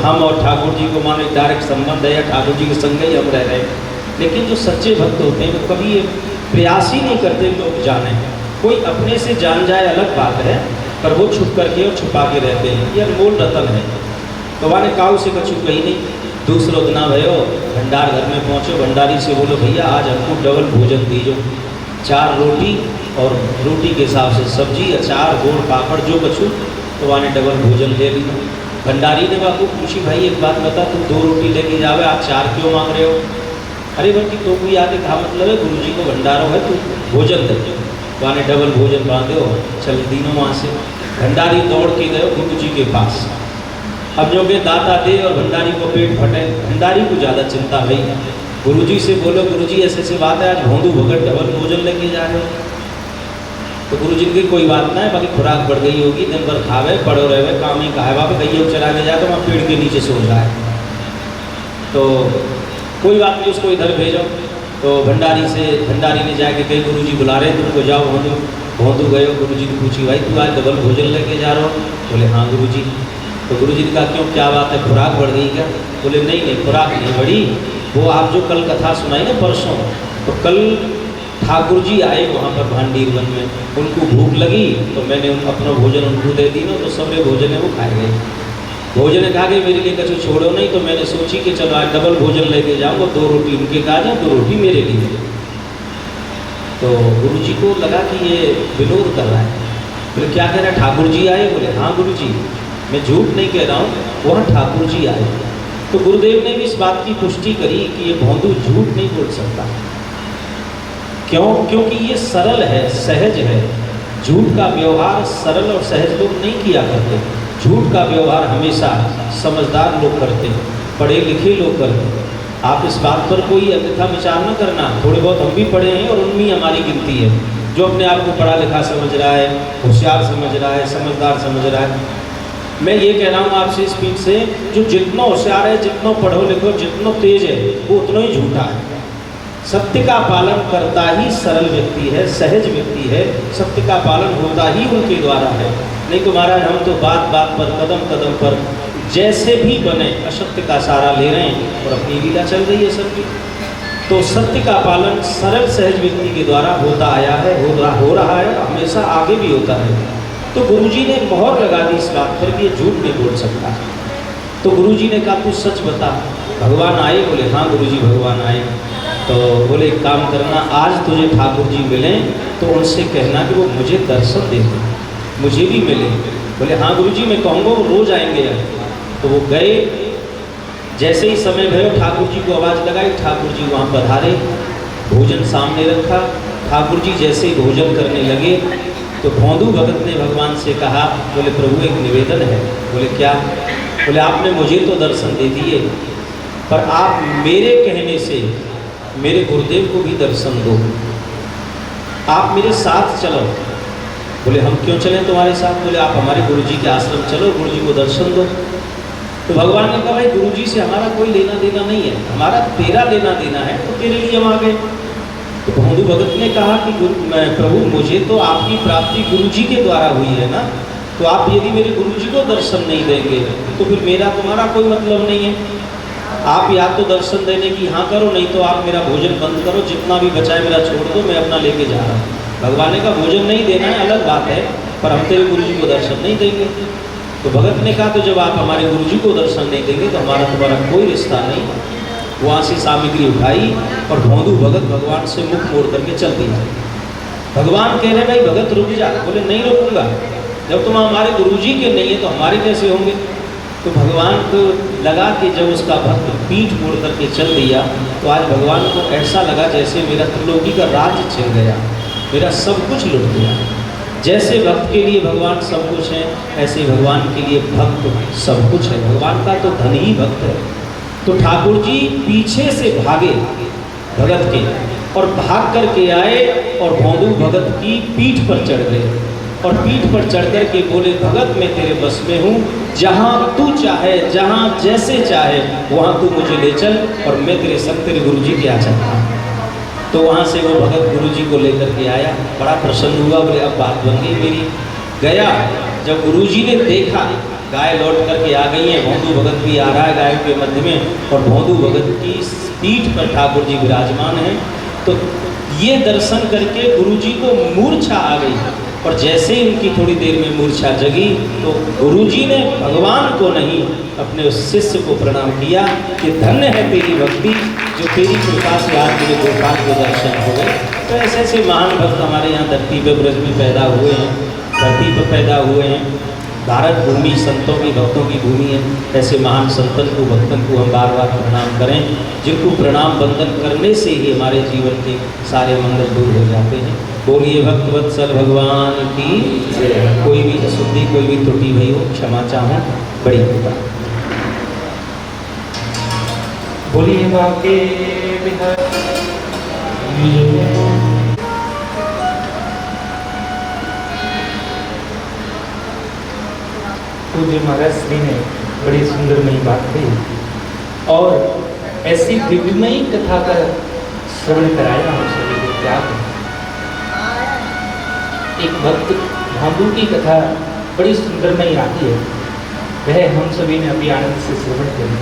हम और ठाकुर जी को मानो डायरेक्ट संबंध है या ठाकुर जी के संग ही हम रह रहे हैं। लेकिन जो सच्चे भक्त होते हैं वो कभी ये प्रयास ही नहीं करते लोग जाने। कोई अपने से जान जाए अलग बात है, पर वो छुप करके और छुपा के रहते हैं, ये अनमोल रतन है। तो वाने काऊ से कछु कही नहीं। दूसरो दिना भयो भंडार घर में पहुँचो, भंडारी से बोलो भैया आज हमको डबल भोजन दीजो, 4 रोटी और रोटी के हिसाब से सब्जी, अचार, गुड़, पापड़ जो कछु। तो वाने डबल भोजन ले लिया। भंडारी ने बापू पूछी भाई एक बात बता, तुम 2 रोटी लेके जावे, आप 4 क्यों मांग रहे हो? अरे भाई तो भी आके कहा मतलब है गुरु जी को भंडारो है तो भोजन दे। वाने डबल भोजन बांधे हो, चल तीनों वहाँ से भंडारी दौड़ के गए गुरु जी के पास। अब जो के दाता दे और भंडारी को पेट फटे, भंडारी को ज़्यादा चिंता भाई। गुरु जी से बोलो गुरु जी ऐसे ऐसी बात है, आज भोंदू भगत डबल भोजन लेके जा रहे हो। तो गुरु जी की कोई बात ना है, बाकी खुराक बढ़ गई होगी, दिन भर खावे पड़ो रहे काम ही कहा बाबा कहीं चला के जाए तो वहाँ पेड़ के नीचे सो जाए। तो कोई बात नहीं, उसको इधर भेजो। तो भंडारी ने जाके कही गुरु जी बुला रहे तुमको, जाओ भोंदू गए। गुरु जी ने पूछी भाई तू आज डबल भोजन लेके जा रहे हो? बोले हाँ गुरु जी। तो गुरु जी ने कहा क्यों क्या बात है, खुराक बढ़ गई क्या? बोले नहीं खुराक नहीं बढ़ी, वो आप जो कल कथा सुनाई ना परसों, तो कल ठाकुर जी आए वहाँ पर भांडीर वन में, उनको भूख लगी तो मैंने अपना भोजन उनको दे दी ना, तो सबरे भोजन है वो खाए गए। भोजन खा के मेरे लिए कछु छोड़ो नहीं, तो मैंने सोची कि चलो आज डबल भोजन लेके जाऊँगा, 2 रोटी उनके खा जाऊँ, 2 रोटी मेरे लिए। तो गुरुजी को लगा कि ये विनोद कर रहा है। बोले क्या कह रहा है, ठाकुर जी आए? बोले हाँ गुरुजी, मैं झूठ नहीं कह रहा हूँ, वहाँ ठाकुर जी आए। तो गुरुदेव ने भी इस बात की पुष्टि करी कि ये भौंदू झूठ नहीं बोल सकता। क्यों? क्योंकि ये सरल है, सहज है। झूठ का व्यवहार सरल और सहज लोग नहीं किया करते। झूठ का व्यवहार हमेशा समझदार लोग करते हैं, पढ़े लिखे लोग करते हैं। आप इस बात पर कोई अन्यथा विचार न करना। थोड़े बहुत हम भी पढ़े हैं और उनमें हमारी गिनती है। जो अपने आप को पढ़ा लिखा समझ रहा है, होशियार समझ रहा है, समझदार समझ रहा है, मैं ये कह रहा हूँ आपसे इस पीठ से, जो जितना होशियार है, जितना पढ़ो लिखो, जितना तेज है, वो उतना ही झूठा है। सत्य का पालन करता ही सरल व्यक्ति है, सहज व्यक्ति है। सत्य का पालन होता ही उनके द्वारा है। नहीं तो महाराज हम तो बात बात पर, कदम कदम पर जैसे भी बने असत्य का सहारा ले रहे हैं और अपनी लीला चल रही है सबकी। तो सत्य का पालन सरल सहज व्यक्ति के द्वारा होता आया है, हो रहा है, हमेशा आगे भी होता है। तो गुरुजी ने मोहर लगा दी इस बात पर कि ये झूठ नहीं बोल सकता। तो गुरुजी ने कहा तू सच बता, भगवान आए? बोले हाँ गुरुजी भगवान आए। तो बोले एक काम करना, आज तुझे ठाकुर जी मिले तो उनसे कहना कि वो मुझे दर्शन दे दें, मुझे भी मिले। बोले हाँ गुरुजी मैं कहूँगा, वो रोज आएंगे। तो वो गए। जैसे ही समय भयो ठाकुर जी को आवाज़ लगाई, ठाकुर जी वहाँ पधारे, भोजन सामने रखा। ठाकुर जी जैसे ही भोजन करने लगे तो भौंदू भगत ने भगवान से कहा, बोले प्रभु एक निवेदन है। बोले क्या? बोले आपने मुझे तो दर्शन दे दिए, पर आप मेरे कहने से मेरे गुरुदेव को भी दर्शन दो, आप मेरे साथ चलो। बोले हम क्यों चलें तुम्हारे साथ? बोले आप हमारे गुरुजी के आश्रम चलो, गुरुजी को दर्शन दो। तो भगवान ने कहा भाई गुरुजी से हमारा कोई लेना देना नहीं है, हमारा तेरा लेना देना है, तो तेरे लिए हम आ गए। तो भौंदू भगत ने कहा कि प्रभु मुझे तो आपकी प्राप्ति गुरुजी के द्वारा हुई है ना, तो आप यदि मेरे गुरुजी को दर्शन नहीं देंगे तो फिर मेरा तुम्हारा कोई मतलब नहीं है। आप या तो दर्शन देने की हाँ करो, नहीं तो आप मेरा भोजन बंद करो, जितना भी बचा है मेरा छोड़ दो, मैं अपना लेके जा रहा हूँ। भगवान ने कहा भोजन नहीं देना है अलग बात है, पर हम तेरे गुरुजी को दर्शन नहीं देंगे। तो भगत ने कहा तो जब आप हमारे गुरुजी को दर्शन नहीं देंगे तो हमारा तुम्हारा कोई रिश्ता नहीं। वहाँ से सामग्री उठाई और भौंदू भगत भगवान से मुख मोड़ करके चल दिया। भगवान कह रहे भाई भगत रुक जा। बोले नहीं रुकूंगा, जब तुम हमारे गुरुजी के नहीं है तो हमारे कैसे होंगे? तो भगवान को लगा कि जब उसका भक्त पीठ मोड़ करके चल दिया तो आज भगवान को ऐसा लगा जैसे मेरा त्रिलोकी का राज्य छिन गया, मेरा सब कुछ लुट गया। जैसे भक्त के लिए भगवान सब कुछ है, ऐसे भगवान के लिए भक्त सब कुछ है। भगवान का तो धन ही भक्त है। तो ठाकुर जी पीछे से भागे भगत के और भाग करके आए और भौंदू भगत की पीठ पर चढ़ गए और पीठ पर चढ़ कर के बोले भगत मैं तेरे बस में हूँ, जहाँ तू चाहे, जहाँ जैसे चाहे वहाँ तू मुझे ले चल और मैं तेरे संग तेरे गुरुजी के आ सकता हूँ। तो वहाँ से वो भगत गुरुजी को लेकर के आया, बड़ा प्रसन्न हुआ। बोले अब बात बन गई मेरी। गया, जब गुरुजी ने देखा गाय लौट करके आ गई है, भौंदू भगत भी आ रहा है गायों के मध्य में और भौंदू भगत की पीठ पर ठाकुर जी विराजमान हैं, तो ये दर्शन करके गुरुजी को मूर्छा आ गई। और जैसे ही उनकी थोड़ी देर में मूर्छा जगी तो गुरुजी ने भगवान को नहीं अपने उस शिष्य को प्रणाम किया कि धन्य है तेरी भक्ति, जो तेरी कृपा से आज मेरे गोपाल के दर्शन हो गए। तो ऐसे ऐसे महान भक्त हमारे यहाँ धरती पे ब्रज में पैदा हुए हैं, धरती पर पैदा हुए हैं। भारत भूमि संतों की, भक्तों की भूमि है। ऐसे महान संतन को, भक्तन को हम बार बार प्रणाम करें, जिनको प्रणाम बंदन करने से ही हमारे जीवन के सारे मंगल दूर हो जाते हैं। बोलिए भक्तवत्सल भगवान की। कोई भी अशुद्धि, कोई भी त्रुटि भई हो क्षमा चाहूँ, बड़ी कृपा। बोलिए बाके बिहारी। पूज्य महाराज श्री ने बड़ी सुंदरमयी बात कही और ऐसी दिव्यमयी कथा का श्रवण कराया हम सभी को। क्या एक भक्त भौंदू की कथा बड़ी सुंदरमयी आती है, वह हम सभी ने अभी आनंद से श्रवण करी।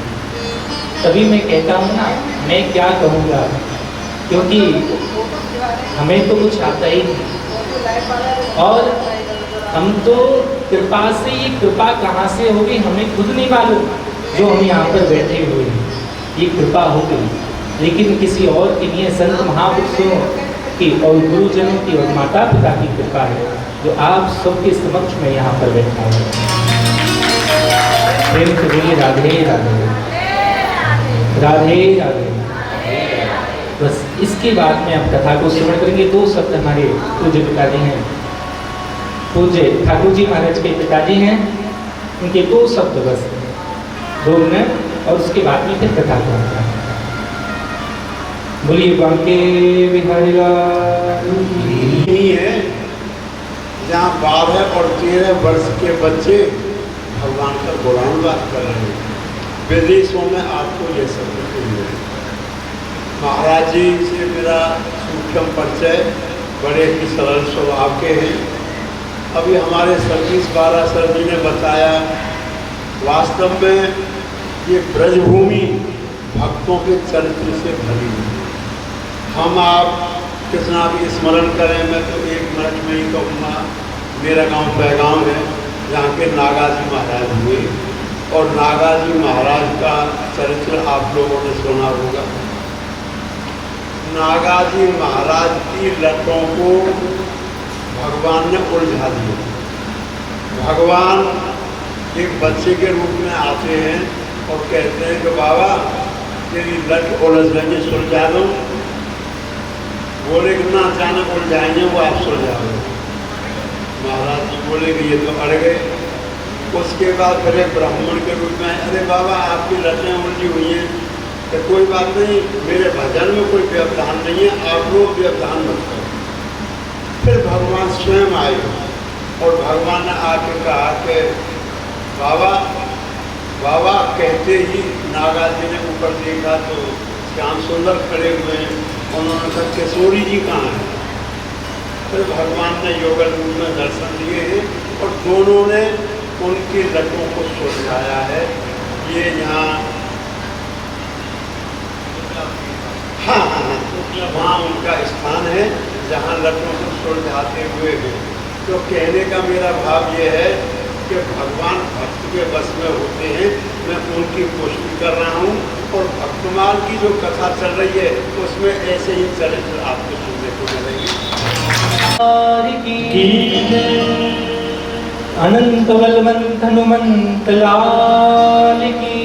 तभी मैं कहता हूँ ना, मैं क्या कहूँगा, क्योंकि हमें तो कुछ आता ही नहीं, और हम तो कृपा से, ये कृपा कहाँ से होगी हमें खुद नहीं मालूम। जो हम यहाँ पर बैठे हुए हैं ये कृपा हो गई, लेकिन किसी और की नहीं है, संत महापुरुषों की और गुरुजनों की और माता पिता की कृपा है जो आप सबके समक्ष में यहाँ पर बैठा हूँ। प्रेम से बोलिए राधे राधे राधे राधे। बस इसके बाद में आप कथा को श्रवण करेंगे। दो शब्द हमारे पूज्य पिताजी हैं, पूज्य ठाकुर जी महाराज के पिताजी हैं, उनके दो शब्द बस, 2 मिनट, और उसके बाद में फिर कथा को होगा। बोलिए बांके बिहारी लाल नहीं है जहाँ 12 और 13 वर्ष के बच्चे भगवान का गुणानुवाद कर रहे हैं। विदेशों में आपको ये सब मिले। महाराज जी से मेरा सूक्ष्म परिचय, बड़े ही सरल स्वभाव के हैं। अभी हमारे सर्विस 12 सर जी ने बताया, वास्तव में ये ब्रजभूमि भक्तों के चरित्र से भरी है। हम आप कितना भी स्मरण करें, मैं तो 1 मिनट में ही कहूँगा। मेरा गांव पैगाम है, जहाँ के नागाजी महाराज हुए, और नागाजी महाराज का चरित्र आप लोगों ने सुना होगा। नागाजी महाराज की लटों को भगवान ने उलझा दिया। भगवान एक बच्चे के रूप में आते हैं और कहते हैं कि बाबा तेरी लट उलझ गई है, सुलझा दो। बोले कि ना अचानक उलझाएंगे, वो आप सुलझाओ। महाराज जी बोले कि ये तो अड़ गए। उसके बाद फिर एक ब्राह्मण के रूप में, अरे बाबा आपकी लटें उलझी हुई हैं, तो कोई बात नहीं, मेरे भजन में कोई व्यवधान नहीं है, आप लोग व्यवधान मत करो। फिर भगवान स्वयं आए और भगवान ने आके कहा कि बाबा बाबा कहते ही नागा जी ने ऊपर देखा तो श्याम सुंदर खड़े हुए हैं। उन्होंने कहा किशोरी जी कहाँ हैं? फिर भगवान ने योगल रूप में दर्शन दिए हैं और दोनों ने उनकी लटों को सुलझाया है। ये यहाँ हाँ वहाँ उनका स्थान है जहाँ लटों को सुलझाते हुए हैं। तो कहने का मेरा भाव ये है कि भगवान भक्त के बस में होते हैं। मैं उनकी पुष्टि कर रहा हूँ और भक्तमाल की जो कथा चल रही है उसमें ऐसे ही चरित्र आपको सुनने को मिलेंगे। अनंत बलवंत हनुमंत लाल की,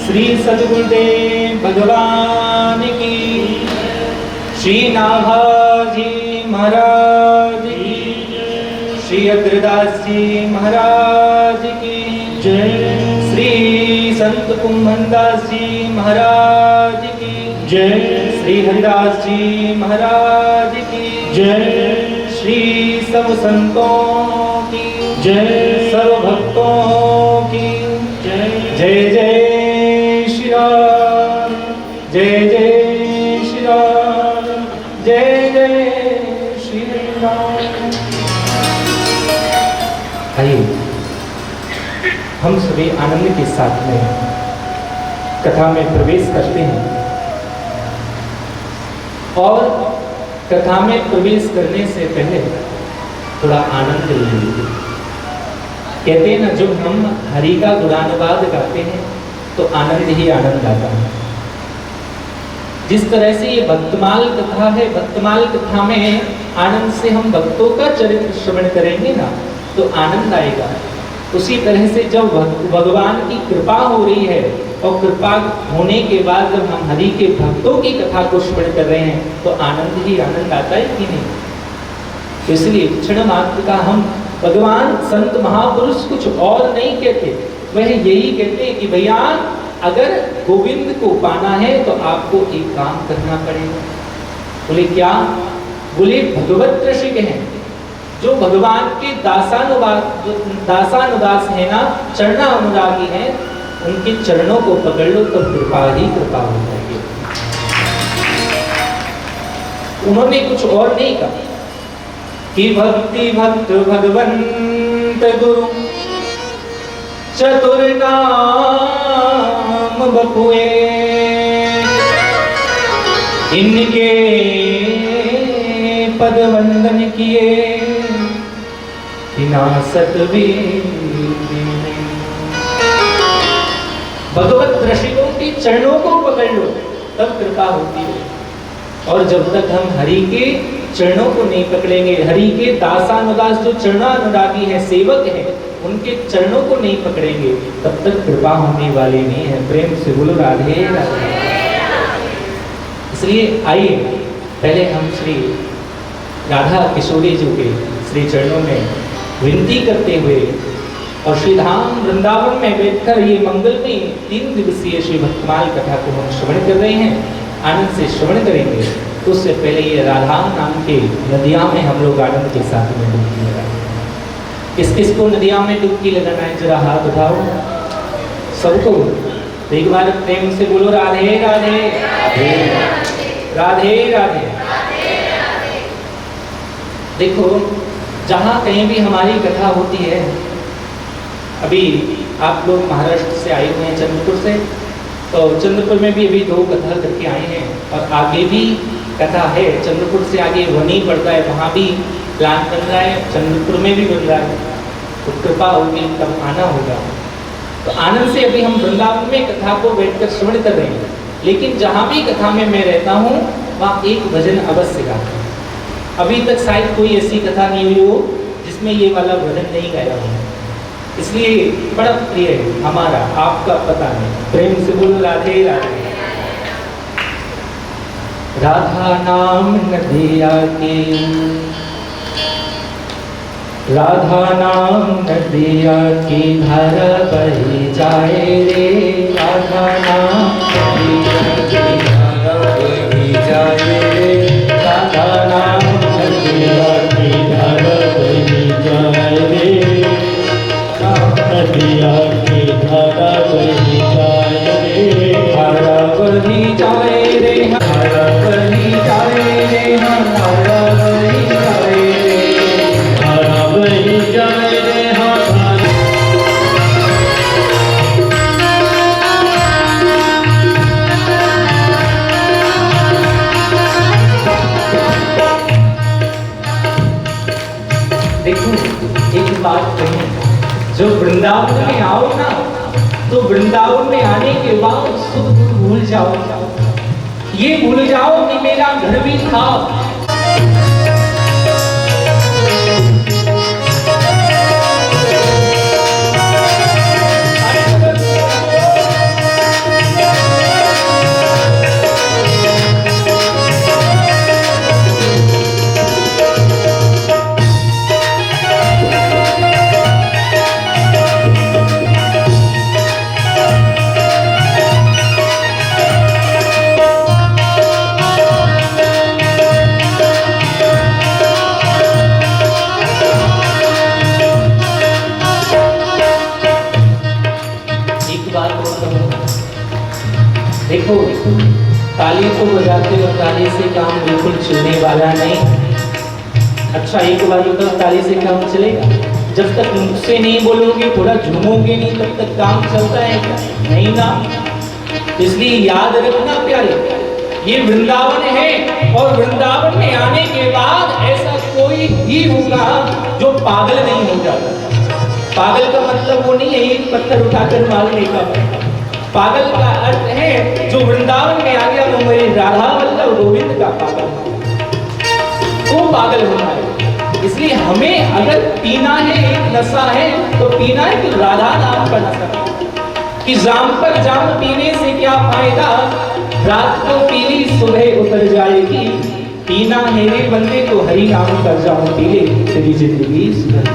श्री सद्गुरुदेव भगवान की, श्री नाभाजी महाराज की, श्री अग्रदास जी महाराज की जय, श्री संत कुंभनदास जी महाराज की जय, श्री हरिदास जी महाराज की जय, श्री सब संतों की जय, सब भक्तों की जय। जय जय श्री राम, जय जय श्री राम, जय जय श्री राम। आइए हम सभी आनंद के साथ में कथा में प्रवेश करते हैं और कथा में प्रवेश करने से पहले थोड़ा आनंद लीजिए। कहते हैं ना, जब हम हरि का गुणानुवाद गाते हैं तो आनंद ही आनंद आता है। जिस तरह से ये भक्तमाल कथा है, भक्तमाल कथा में आनंद से हम भक्तों का चरित्र श्रवण करेंगे ना तो आनंद आएगा। उसी तरह से जब भगवान की कृपा हो रही है और कृपा होने के बाद जब हम हरि के भक्तों की कथा को श्रवण कर रहे हैं तो आनंद ही आनंद आता है कि नहीं। तो इसलिए क्षण मात्र का हम भगवान संत महापुरुष कुछ और नहीं कहते, वह यही कहते हैं कि भैया अगर गोविंद को पाना है तो आपको एक काम करना पड़ेगा। बोले क्या? बोले भगवत रसिक हैं, जो भगवान के दासानुदास है ना, चरणानुरागी हैं, उनके चरणों को पकड़ लो तो कृपा ही कृपा हो जाएगी। उन्होंने कुछ और नहीं कहा कि भक्ति भक्त भगवंत गुरु चतुर नाम बपुए, इनके पद वंदन किए विनाशत भगवत रसिकों के चरणों को पकड़ लो तब कृपा होती है। और जब तक हम हरि के चरणों को नहीं पकड़ेंगे, हरि के दासानुदास जो चरणानुरागी है, सेवक है, उनके चरणों को नहीं पकड़ेंगे, तब तक कृपा होने वाली नहीं है। प्रेम से बोलो राधे राधे। इसलिए आइए पहले हम श्री राधा किशोरी जी के श्री चरणों में विनती करते हुए और श्री धाम वृंदावन में बैठकर ये मंगलमय 3 दिवसीय श्री भक्तमाल कथा को हम श्रवण कर रहे हैं, आनंद से श्रवण करेंगे। तो उससे पहले ये राधा नाम के नदियाँ में हम लोग आनंद के साथ में डुबकी लगाएंगे। किस किस को नदियाँ में डुबकी लगाना है, जरा हाथ उठाओ सबको। एक बार प्रेम से बोलो राधे राधे राधे राधे। देखो जहाँ कहीं भी हमारी कथा होती है, अभी आप लोग महाराष्ट्र से आए हुए हैं, चंद्रपुर से, तो चंद्रपुर में भी अभी 2 कथा करके आए हैं और आगे भी कथा है। चंद्रपुर से आगे वनी पड़ता है, वहाँ भी प्लान बन रहा है, चंद्रपुर में भी बन रहा है। तो कृपा होगी तब आना होगा। तो आनंद से अभी हम वृंदावन में कथा को बैठकर श्रवण कर रहे हैं, लेकिन जहाँ भी कथा में मैं रहता हूँ वहाँ एक भजन अवश्य गाता हूँ। अभी तक शायद कोई ऐसी कथा नहीं हुई हो जिसमें ये वाला भजन नहीं गाया हो, इसलिए बड़ा प्रिय है हमारा, आपका पता नहीं। प्रेम से बोलो राधे राधे। राधा नाम नदिया के, राधा नाम नदिया की धारा बही जाए रे, राधा नाम नदिया की धारा बही जाए रे, राधा नाम नदिया की धारा बही जाए रे, नदिया की धारा बही जाए रे, धारा बही जाए रे, धारा बही जाए रे, धारा बही जाए रे, धारा बही जाए रे, देखो एक बात कही, जो वृंदावन में आओ ना, तो वृंदावन में आने के बाद सुख भूल जाओ, ये भूल जाओ कि मेरा घर भी था। देखो ताली को बजाते हो, ताली से काम बिल्कुल चलने वाला नहीं। अच्छा एक बार बताओ, ताली से काम चलेगा? जब तक मुझसे नहीं बोलोगे, थोड़ा झूमोगे नहीं, तब तक काम चलता है क्या? नहीं ना। इसलिए याद रखना प्यारे, ये वृंदावन है और वृंदावन में आने के बाद ऐसा कोई ही होगा जो पागल नहीं हो जाता। पागल का मतलब वो नहीं है एक पत्थर उठाकर मारने का। पागल का अर्थ है जो वृंदावन में आ गया वो मेरे राधा वल्लभ गोविंद का पागल, वो पागल होना है। इसलिए हमें अगर पीना है, एक नशा है, तो पीना है कि राधा नाम का नशा, कि जाम पर जाम पीने से क्या फायदा, रात को पीली सुबह उतर जाएगी। पीना है रे बंदे तो हरि नाम का जाम पी ले, तेरी जिंदगी सुधर।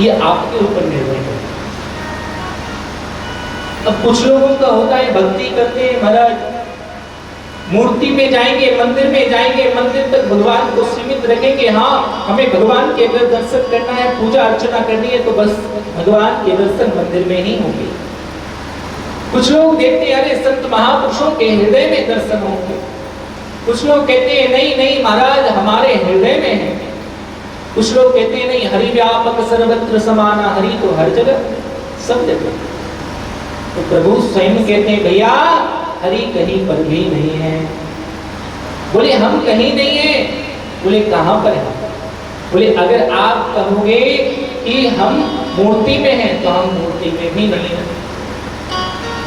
ये आपके ऊपर निर्भर है। अब कुछ लोगों का होता है भक्ति करते हैं महाराज, मूर्ति में जाएंगे, मंदिर में जाएंगे, मंदिर तक भगवान को सीमित रखेंगे। हाँ, हमें भगवान के अगर दर्शन करना है, पूजा अर्चना करनी है, तो बस भगवान के दर्शन मंदिर में ही होंगे। कुछ लोग देखते हैं अरे संत महापुरुषों के हृदय में दर्शन होंगे। कुछ लोग कहते हैं नहीं नहीं महाराज हमारे हृदय में है। कुछ लोग कहते हैं नहीं, हरि व्यापक सर्वत्र समाना, हरि तो हर जगह सब जगह। तो प्रभु स्वयं कहते हैं भैया हरि कहीं पर भी नहीं है। बोले हम कहीं नहीं है। बोले कहां पर है? बोले अगर आप कहोगे कि हम मूर्ति में हैं तो हम मूर्ति में भी नहीं है।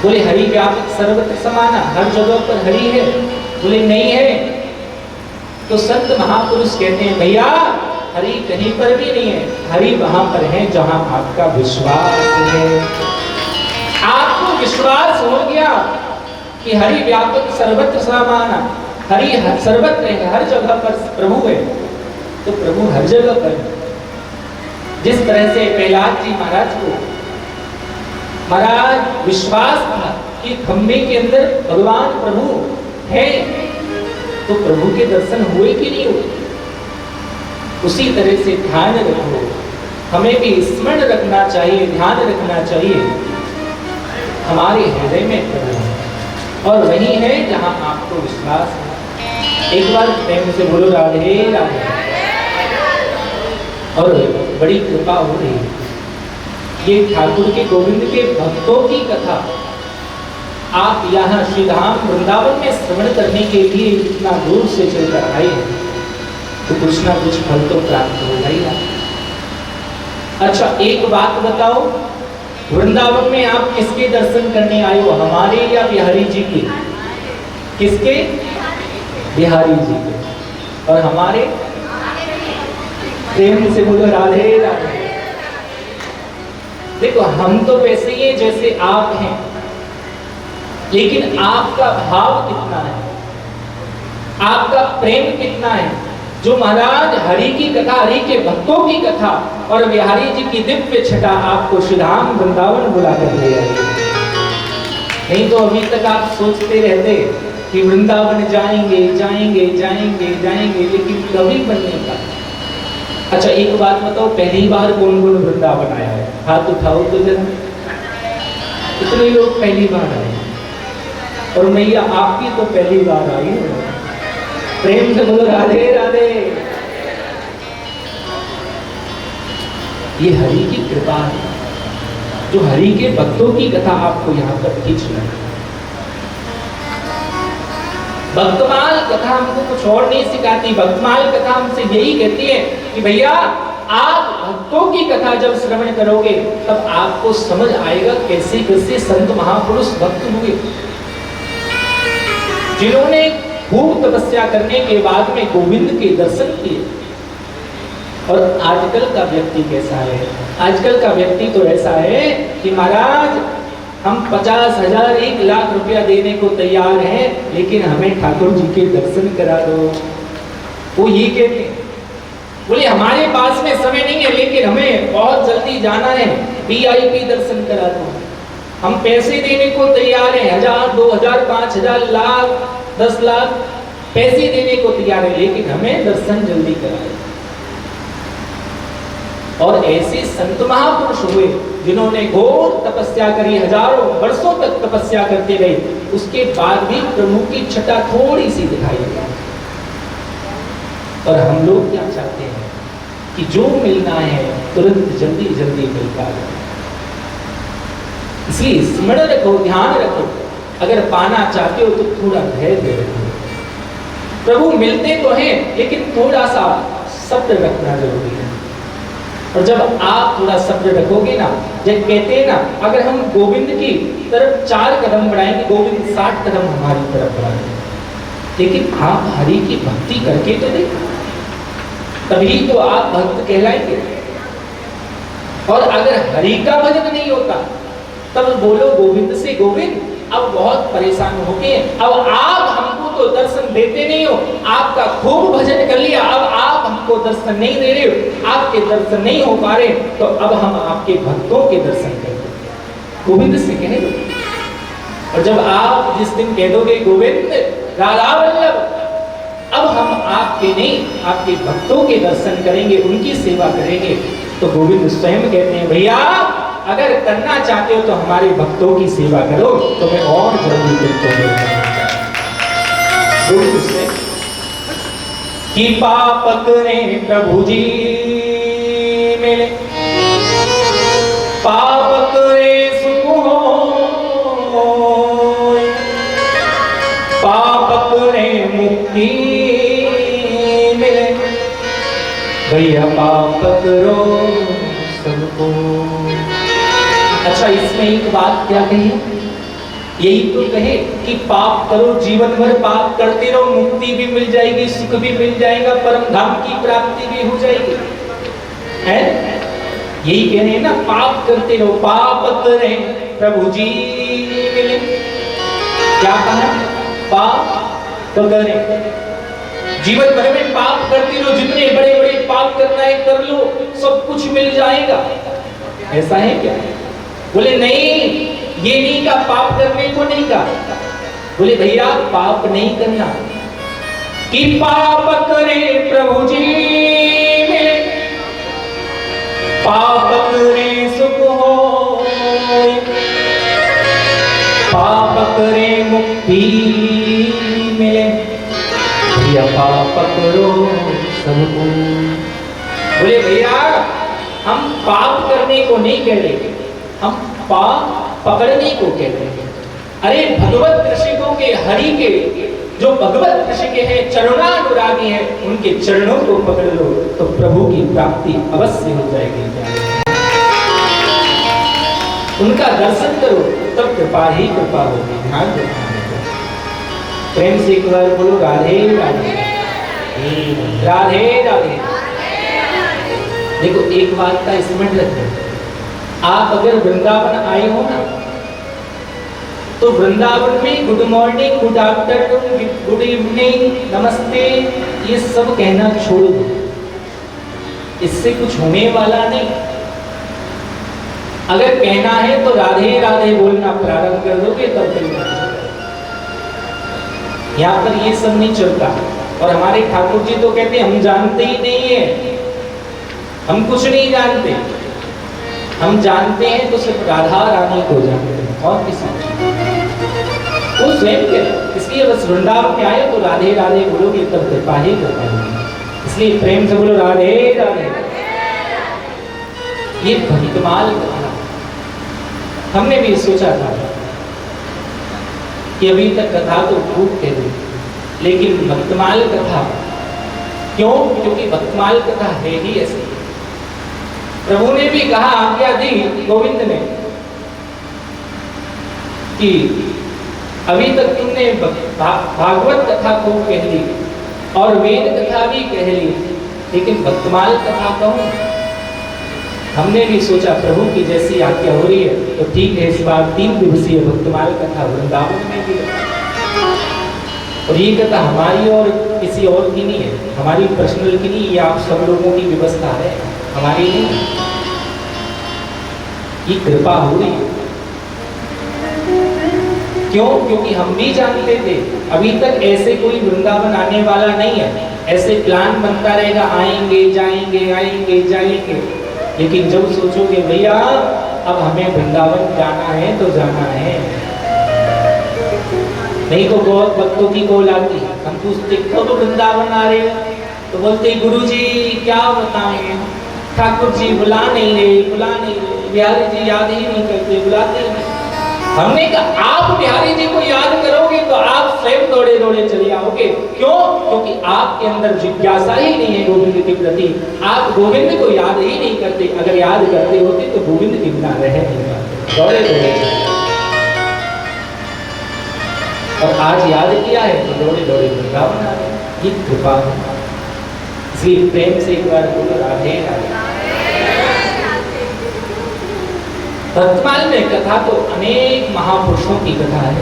बोले हरि व्यापक सर्वत्र समाना, हर जगह पर हरि है। बोले नहीं है। तो संत महापुरुष कहते हैं भैया हरि कहीं पर भी नहीं है, हरि वहां पर है जहां आपका विश्वास है। आपको विश्वास हो गया कि हरि व्यापक सर्वत्र समाना, हरि सर्वत्र है, हर जगह पर प्रभु है, तो प्रभु हर जगह पर है। जिस तरह से प्रहलाद जी महाराज को महाराज विश्वास था कि खंबे के अंदर भगवान प्रभु है, तो प्रभु के दर्शन हुए कि नहीं हुए? उसी तरह से ध्यान रखो, हमें भी स्मरण रखना चाहिए, ध्यान रखना चाहिए हमारे हृदय में प्रभु है और वही है जहां आपको विश्वास है। एक बार प्रेम से बोलो राधे राधे। और बड़ी कृपा हो रही है, ये ठाकुर के गोविंद के भक्तों की कथा आप यहाँ श्रीधाम वृंदावन में श्रवण करने के लिए इतना दूर से चलकर आए हैं, तो कुछ ना कुछ फल तो प्राप्त होगा ही। अच्छा एक बात बताओ, वृंदावन में आप किसके दर्शन करने आए हो, हमारे या बिहारी जी के? किसके? बिहारी जी के। और हमारे? प्रेम से बोलो राधे राधे। देखो हम तो वैसे ही हैं जैसे आप हैं, लेकिन आपका भाव कितना है, आपका प्रेम कितना है। जो महाराज हरि की कथा, हरि के भक्तों की कथा और बिहारी जी की दिव्य छटा आपको श्रीधाम वृंदावन बुलाकर ले आई। नहीं तो अभी तक आप सोचते रहते कि वृंदावन जाएंगे जाएंगे जाएंगे जाएंगे, लेकिन कभी बनने का। अच्छा एक बात बताओ, पहली बार कौन कौन वृंदावन आया है? हाथ उठाओ तो जरा। कितने लोग पहली बार आए? और मैया आपकी तो पहली बार आई है। प्रेम से बोलो राधे राधे। ये हरि की कृपा है, जो हरि के भक्तों की कथा आपको यहाँ पर खींच रही है। भक्तमाल कथा हमको कुछ और नहीं सिखाती, भक्तमाल कथा हमसे यही कहती है कि भैया आप भक्तों की कथा जब श्रवण करोगे तब आपको समझ आएगा कैसे कैसे संत महापुरुष भक्त हुए, जिन्होंने खूब तपस्या करने के बाद में गोविंद के दर्शन किए। और आजकल का व्यक्ति कैसा है? आजकल का व्यक्ति तो ऐसा है कि महाराज हम 50,000 1 लाख रुपया देने को तैयार हैं, लेकिन हमें ठाकुर जी के दर्शन करा दो। वो ये कहते हैं, बोले हमारे पास में समय नहीं है, लेकिन हमें बहुत जल्दी जाना है, VIP दर्शन करा दो। हम पैसे देने को तैयार हैं, 1000 2000 5000 लाख 10 लाख पैसे देने को तैयार है, लेकिन हमें दर्शन जल्दी कराए। और ऐसे संत महापुरुष हुए जिन्होंने घोर तपस्या करी, हजारों वर्षों तक तपस्या करते रहे, उसके बाद भी प्रभु की छटा थोड़ी सी दिखाई दी। और हम लोग क्या चाहते हैं कि जो मिलना है तुरंत जल्दी जल्दी मिलता है। इसलिए स्मरण रखो, ध्यान रखो, अगर पाना चाहते हो तो थोड़ा धैर्य रखो। प्रभु मिलते तो हैं, लेकिन थोड़ा सा सब्र रखना जरूरी है। और जब आप थोड़ा सब्र रखोगे ना, जब कहते हैं ना, अगर हम गोविंद की तरफ 4 कदम बढ़ाएंगे, गोविंद 60 कदम हमारी तरफ बढ़ाएंगे। लेकिन आप हरि की भक्ति करके तो देखो, तभी तो आप भक्त कहलाएंगे। और अगर हरि का भजन नहीं होता तब बोलो गोविंद से गोविंद अब बहुत परेशान हो गए, अब आप हमको हमको दर्शन देते नहीं हो, आपका खूब भजन कर लिया, अब आप हमको दर्शन नहीं दे रहे हो, आपके दर्शन नहीं हो पा रहे, तो अब हम आपके भक्तों के दर्शन करते। गोविंद से कह दो। और जब आप जिस दिन कह दोगे गोविंद राधा वल्लभ, अब हम आपके नहीं आपके भक्तों के दर्शन करेंगे, उनकी सेवा करेंगे, तो गोविंद स्वयं कहते हैं भैया अगर करना चाहते हो तो हमारे भक्तों की सेवा करो, तो मैं और जल्दी तुमको कृपा पकड़े प्रभु जी मेरे, पाप करे सुख हो, पाप करे मुक्ति मिले, भैया पाप करो सबको। अच्छा, इसमें एक बात क्या कही? यही तो कहे कि पाप करो, जीवन भर पाप करते रहो, मुक्ति भी मिल जाएगी, सुख भी मिल जाएगा, परम धाम की प्राप्ति भी हो जाएगी, है? यही कह रहे हैं ना, पाप करते रहो, पाप करे प्रभु जी मिले। क्या कहा? पाप करे, जीवन भर में पाप करते रहो, जितने बड़े बड़े पाप करना है कर लो, सब कुछ मिल जाएगा। ऐसा है क्या? बोले नहीं, ये नहीं का पाप करने को नहीं कहा। बोले भैया पाप नहीं करना, कि पाप करे प्रभु जी मिले, पाप करे सुख हो, पाप करे मुक्ति मिले, भैया पाप करो सबको। बोले भैया हम पाप करने को नहीं कह रहे, हम पाप पकड़ने को कह रहे हैं। अरे भगवत कृषिकों के, हरि के जो भगवत कृषिक हैं, चरणानुरागी हैं, उनके चरणों को पकड़ लो तो प्रभु की प्राप्ति अवश्य हो जाएगी। उनका दर्शन करो तब कृपा ही कृपा होगी। ध्यान रखना, प्रेम से एक बार बोलो राधे राधे, राधे राधे। देखो एक बात का स्मरण रखो, आप अगर वृंदावन आए हो ना, तो वृंदावन में good morning, good afternoon, good evening, नमस्ते, ये सब कहना छोड़ दो, इससे कुछ होने वाला नहीं। अगर कहना है तो राधे राधे बोलना प्रारंभ कर दोगे तब तक। यहाँ पर ये सब नहीं चलता। और हमारे ठाकुर जी तो कहते हैं हम जानते ही नहीं है, हम कुछ नहीं जानते, हम जानते हैं तो सिर्फ राधा रानी को जानते हैं और किसी को। वो स्वयं के, इसलिए बस वृंदावन में आए तो राधे राधे बोलोगे तब कृपा ही कर पाओगे। इसलिए प्रेम से बोलो राधे राधे। ये भक्तमाल कथा हमने भी सोचा था कि अभी तक कथा तो खूब कह दी, लेकिन भक्तमाल कथा क्यों? क्योंकि भक्तमाल कथा है ही ऐसी। प्रभु ने भी कहा, आज्ञा दी गोविंद ने कि अभी तक तुमने भागवत कथा को कह ली और वेद कथा भी कह ली, लेकिन भक्तमाल कथा कहूं? हमने भी सोचा प्रभु की जैसी आज्ञा हो रही है तो ठीक है, इस बार 3 दिवसीय भक्तमाल कथा वृंदावन में भी। और ये कथा हमारी और किसी और की नहीं है, हमारी पर्सनल की नहीं, ये आप सब लोगों की व्यवस्था है, हमारी नहीं। ये कृपा हो रही है। क्यों? क्योंकि हम भी जानते थे अभी तक ऐसे कोई वृंदावन आने वाला नहीं है, ऐसे प्लान बनता रहेगा, आएंगे जाएंगे आएंगे जाएंगे, लेकिन जब सोचोगे भैया अब हमें वृंदावन जाना है तो जाना है। नहीं तो बहुत भक्तों की कॉल आती, हम पूछते कब वृंदावन आ रहे हो, तो बोलते गुरुजी क्या बताएं, ठाकुर जी बुला नहीं रहे, बिहारी जी याद ही नहीं करते, बुलाते ही नहीं। हमने कहा आप बिहारी जी को याद करोगे तो आप स्वयं दौड़े दौड़े चले आओगे। क्यों? क्योंकि आपके अंदर जिज्ञासा ही नहीं है गोविंद के प्रति, आप गोविंद को याद ही नहीं करते। अगर याद करते होते तो गोविंद के बिना रह नहीं पाते, दौड़े दौड़े। और आज याद किया है तो दौड़े दौड़े वृंदावन आ रहे, ये कृपा है। इसलिए प्रेम से एक बार बोलो राधे राधे। भक्तमाल में कथा तो अनेक महापुरुषों की कथा है,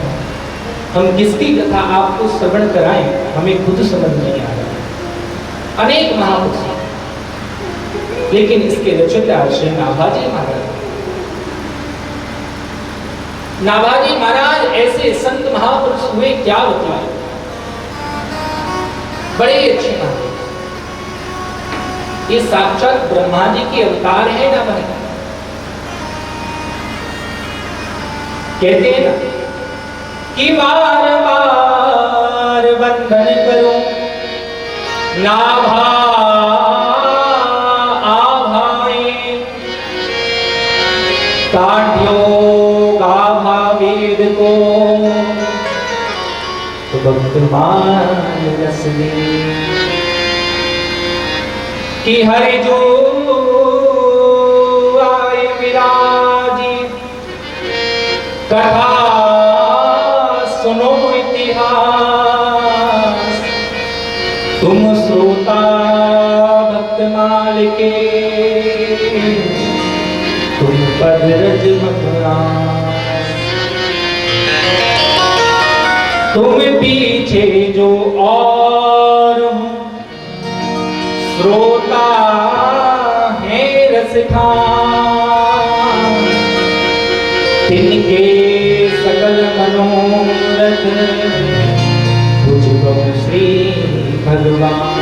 हम किसकी कथा आपको श्रवण कराएं हमें खुद समझ नहीं आ रहा। अनेक महापुरुष, लेकिन इसके रचयिता श्री नाभाजी महाराज। नाभाजी महाराज ऐसे संत महापुरुष हुए, क्या बताएं, बड़े अच्छे महापुरुष। ये साक्षात ब्रह्मा जी के अवतार है नाभाजी। कहते हैं ना कि बार बार वंदन करूं नाभा आभाए, काढ़्यो गाभा वेद को तो भक्त मान रस दे, कि हरि जो आए विराजी कथा सुनो इतिहास, तुम श्रोता भक्त माल के तुम पद रज मधुरास, तुम पीछे जो और श्रोता है रसखान, तिनके सकल मनोरथ बुझो श्री भगवान।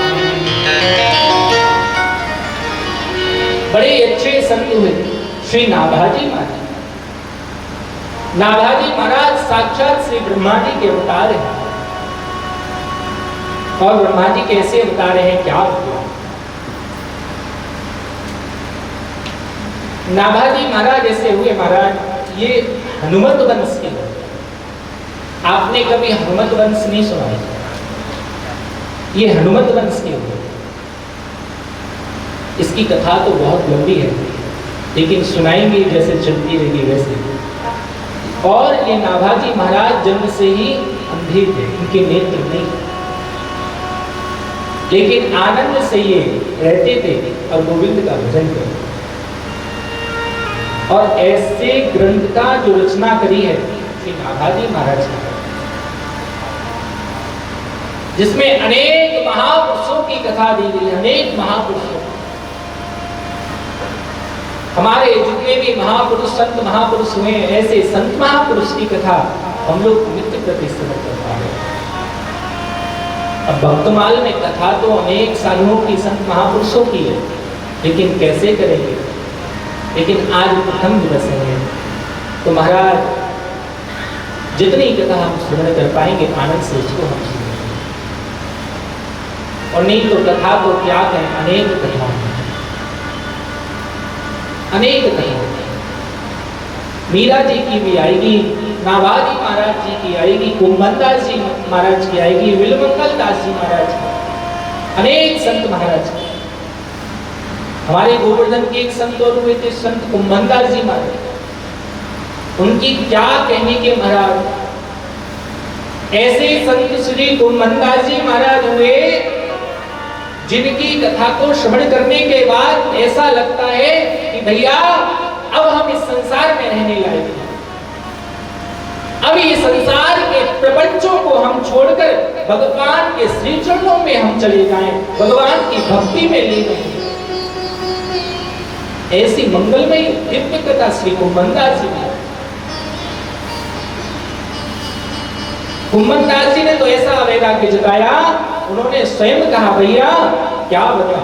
बड़े अच्छे संत हुए श्री नाभाजी महाराज। नाभाजी महाराज साक्षात श्री ब्रह्मा जी के अवतार हैं। और ब्रह्मा जी कैसे अवतार हैं, क्या हुआ? नाभाजी महाराज ऐसे हुए महाराज, ये हनुमत वंश के लोग। आपने कभी हनुमत वंश नहीं सुना है? ये हनुमत वंश के लोग। इसकी कथा तो बहुत लंबी है, लेकिन सुनाएंगे जैसे चलती रहेगी वैसे। और ये नाभाजी महाराज जन्म से ही अंधे थे, उनके नेत्र नहीं, लेकिन आनंद से ये रहते थे और गोविंद का भजन करते। और ऐसे ग्रंथ का जो रचना करी है श्री नाभाजी महाराज ने, जिसमें अनेक महापुरुषों की कथा दी गई। अनेक महापुरुषों, हमारे जितने भी महापुरुष संत महापुरुष हुए, ऐसे संत महापुरुष की कथा हम लोग नित्य प्रति श्रवण करते हैं। अब भक्तमाल में कथा तो अनेक साधुओं की संत महापुरुषों की है, लेकिन कैसे करेंगे? लेकिन आज प्रथम दिवस है, तो महाराज जितनी कथा हम श्रवण कर पाएंगे आनंद से उसको हम सुनेंगे। और नहीं तो कथा तो क्या कहें, अनेक कथा, अनेक कथा। मीरा जी की भी आएगी, नाभाजी महाराज जी की आएगी, कुंभनदास जी महाराज की आएगी, विलमंगल दास जी महाराज की, अनेक संत महाराज की। हमारे गोवर्धन के एक संत और हुए थे, संत कुंभनदास जी महाराज। उनकी क्या कहने के महाराज, ऐसे संत श्री कुंभनदास जी महाराज हुए जिनकी कथा को श्रवण करने के बाद ऐसा लगता है कि भैया अब हम इस संसार में रहने लायक हैं। अब ये संसार के प्रपंचों को हम छोड़कर भगवान के श्री चरणों में हम चले जाएं, भगवान की भक्ति में लीन रहें। ऐसी मंगलमयी दिव्य कथा श्री कुंभनदास जी ने। कुंभनदास जी ने तो ऐसा वैराग्य जताया, उन्होंने स्वयं कहा भैया क्या बता।